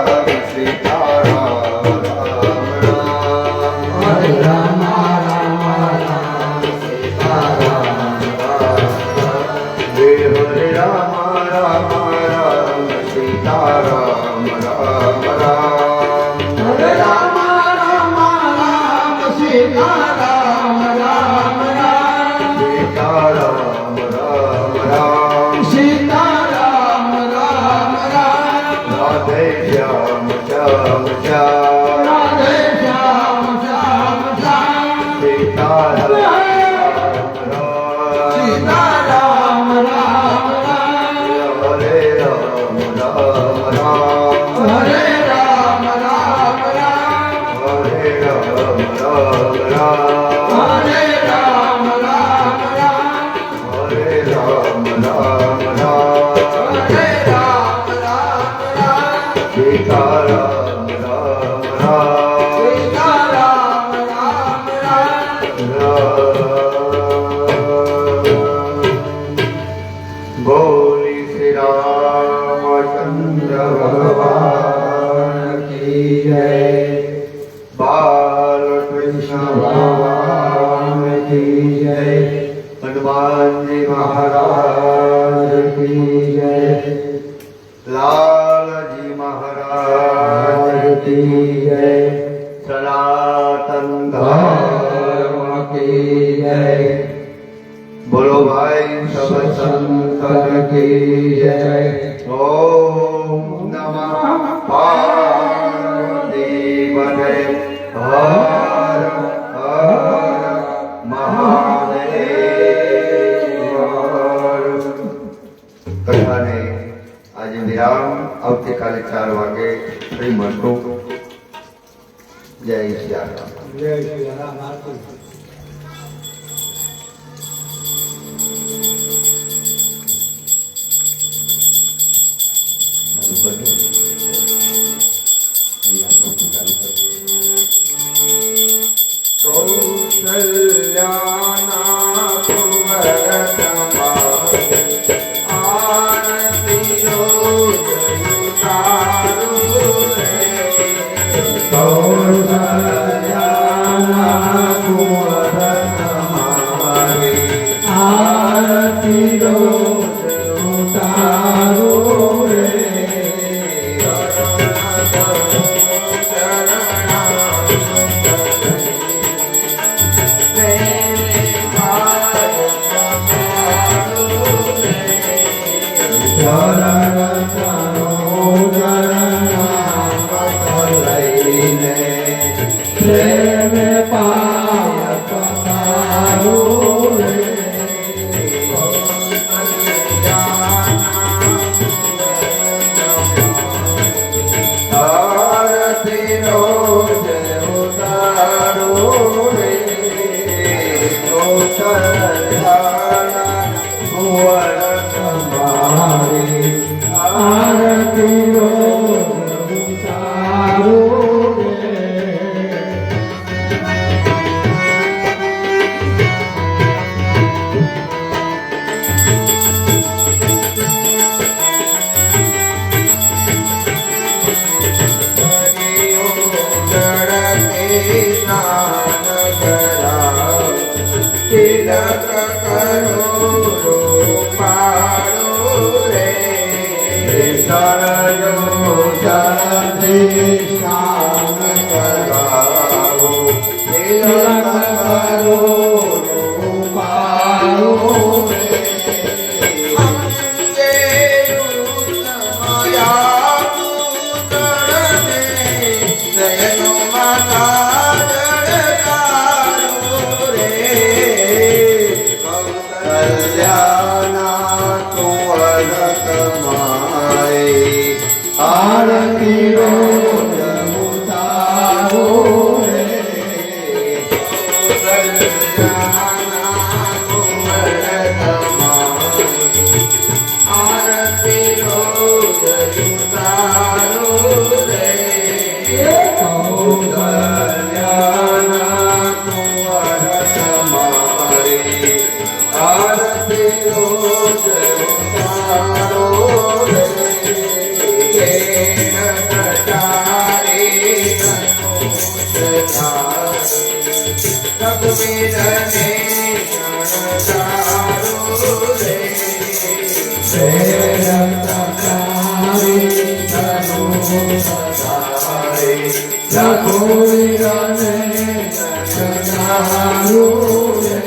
રામ સીતારામ રામ રામ. હરે રામ રામ રામ સીતારામ રામ રામ. હે હરે રામ રામ રામ સીતારામ રામ રામ. હરે રામ રામ રામ સીતારામ રામ રામ. સીતારામ રામ રામ. સીતારામ રામ રામ. રાધે શ્યામ શ્યામ શ્યામ. રાધે શ્યામ શ્યામ શ્યામ. સીતારામ રામ. સીતારામ રામ રામ. હરે રામ રામ રામ. હરે રામ રામ રામ. હરે રામ રામ રામ. હરે રામ રામ રામ. હરે રામ રામ રામ. હરે રામ રામ રામ. સીતારામ રામ રામ. સીતારામ રામ રામ. બોલી શ્રી રામચંદ્ર ભગવાન की जय. બાલકૃષ્ણ ભગવાન की जय. હનુમાનજી મહારાજ की जय. લાલજી મહારાજ की जय. સનાતન धर्म की जय. બોલો ભાઈ સબ शंकर की जय. ઓમ નમઃ પાર્વતી પતે હર હર મહાદેવ. કથાને આજે વિરામ. આવતીકાલે 4 વાગે ફરી મળશું. જય સિયારામ. जय श्री राम. आरती. કૌશલ્યાના કુંવર સમાન આરતી પ્રેમ પાય પધારો રે આરતી રોજ ઉતારો રે કૌશલ્યાના કુંવર તમારે આરતી રોજ ઉતારો રે તિલક કરો રૂપાળો રે સરજો જલથી સ્નાન કરાવો તિલક કરો રૂપાળો રે અંગે માયા પુતળને જયનો માતા કલ્યાણા કુંવર તમારે આરતી રોજ ઉતારો રે કલ્યાણા કુંવર તમારે આરતી રોજ ઉતારો રે કલ્યાણા કુંવર તમારે આરતી રોજ ઉતારો રે રઘુવીરને શણગારો રે રઘુવીરને શરણારો રે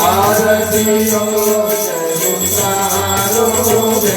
આરતી રોજ ઉતારો રે આરતી રોજ ઉતારો રે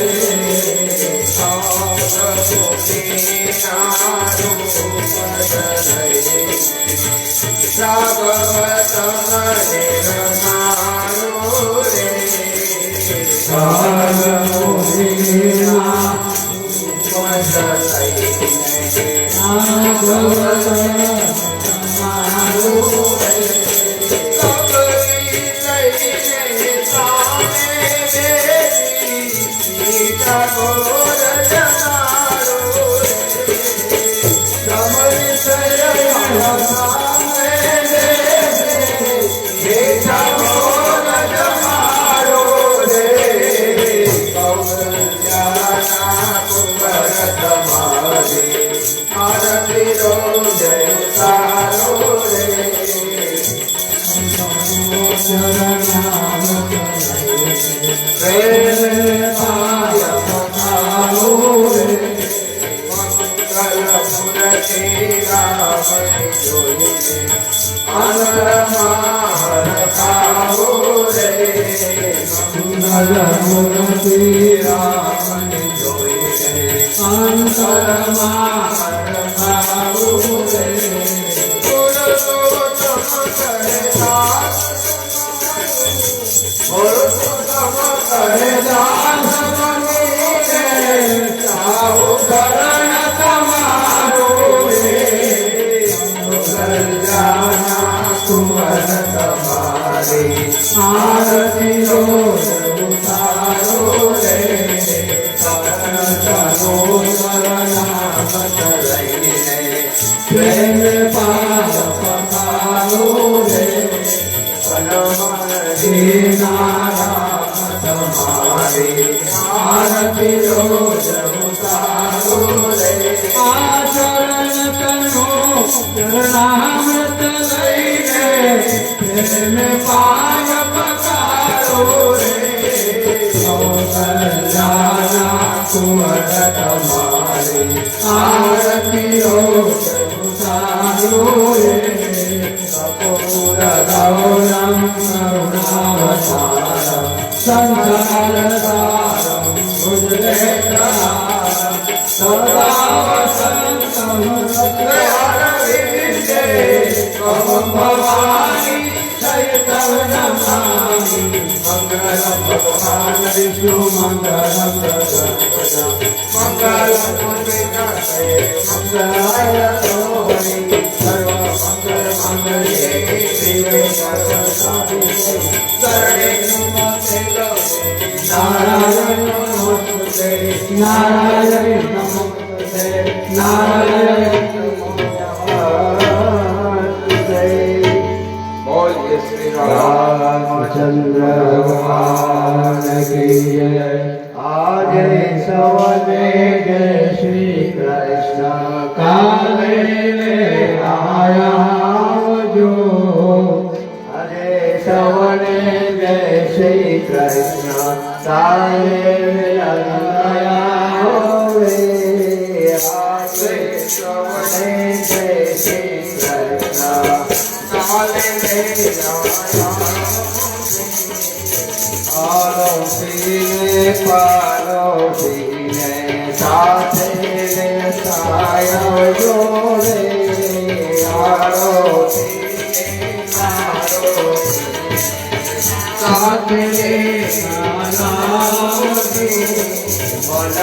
આરતી રોજ ઉતારો રે પ્રેમ પાય પધારો રે મંગલ મૂર્તિ રામની જોઈને આનંદમાં હરખાવો રે મંગલ મૂર્તિ રામની જોઈને અંતરમાં હરખાવો રે આરતી રોજ ઉતારો રે પ્રેમ પાર પધારો રે તમારી આરતી રોજ ઉતારું રે આ ચરણ તનો ચરણામૃત લઈને પ્રેમ પાર પકારો રે સૌકલ્યાના કુંવર તમારી આરતી રોજ ઉતારું રે કપૂર ગૌરમ કરુણાવતારમ સંસાર સારમ ભુજગેન્દ્રહારમ સદા વસંતમ હરવિંદે ત્વં ભવાની ચૈતવ નમામિ મંગલમ ભગવાન વિષ્ણુ મંગલમ ગણપતિ મંગલમ પુષ્પિકાય મંગલાય તોહરિ સર્વ મંગલ મંગલે શિવે સર્વ સાધિકે શરણે નમસ્તે નારાયણ નમસ્તે નારાયણ નમસ્તે નારાયણ નમસ્તે બોલીએ શ્રી રામચંદ્ર ભગવાન કી જય આજે સવને જય શ્રી કૃષ્ણ કાલે આવજો આજે સવને જય શ્રી કૃષ્ણ કાલે આવે આજે સવને જય શ્રી કૃષ્ણ કાલે આરોપીને પારોપીને સાથે સાયો જોડે આરોપીને પારોપીને સાથે મન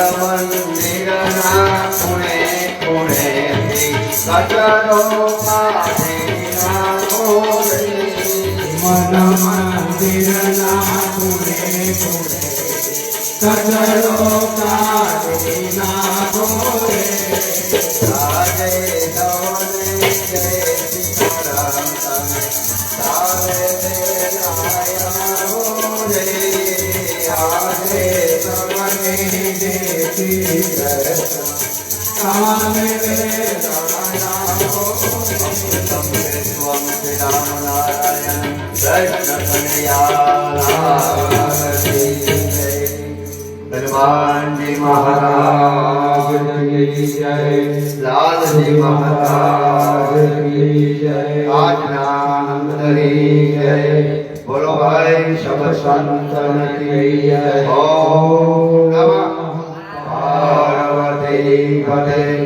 મંદિરના ખૂણે ખૂણેથી કચરો કાઢી નાખો રે મન મંદિરના ખૂણે ખૂણે કચરો કાઢી નાખો રે આજે સવને જય સીતારામ તમે સારે લાયા રે આજે સવને જય શ્રીકૃષ્ણ કામે हनुमान जी महाराज की जय लाल जी महाराज की जय आजनानंदरी जय बोलो भाई सब संतन की जय ओम नमः पार्वती पते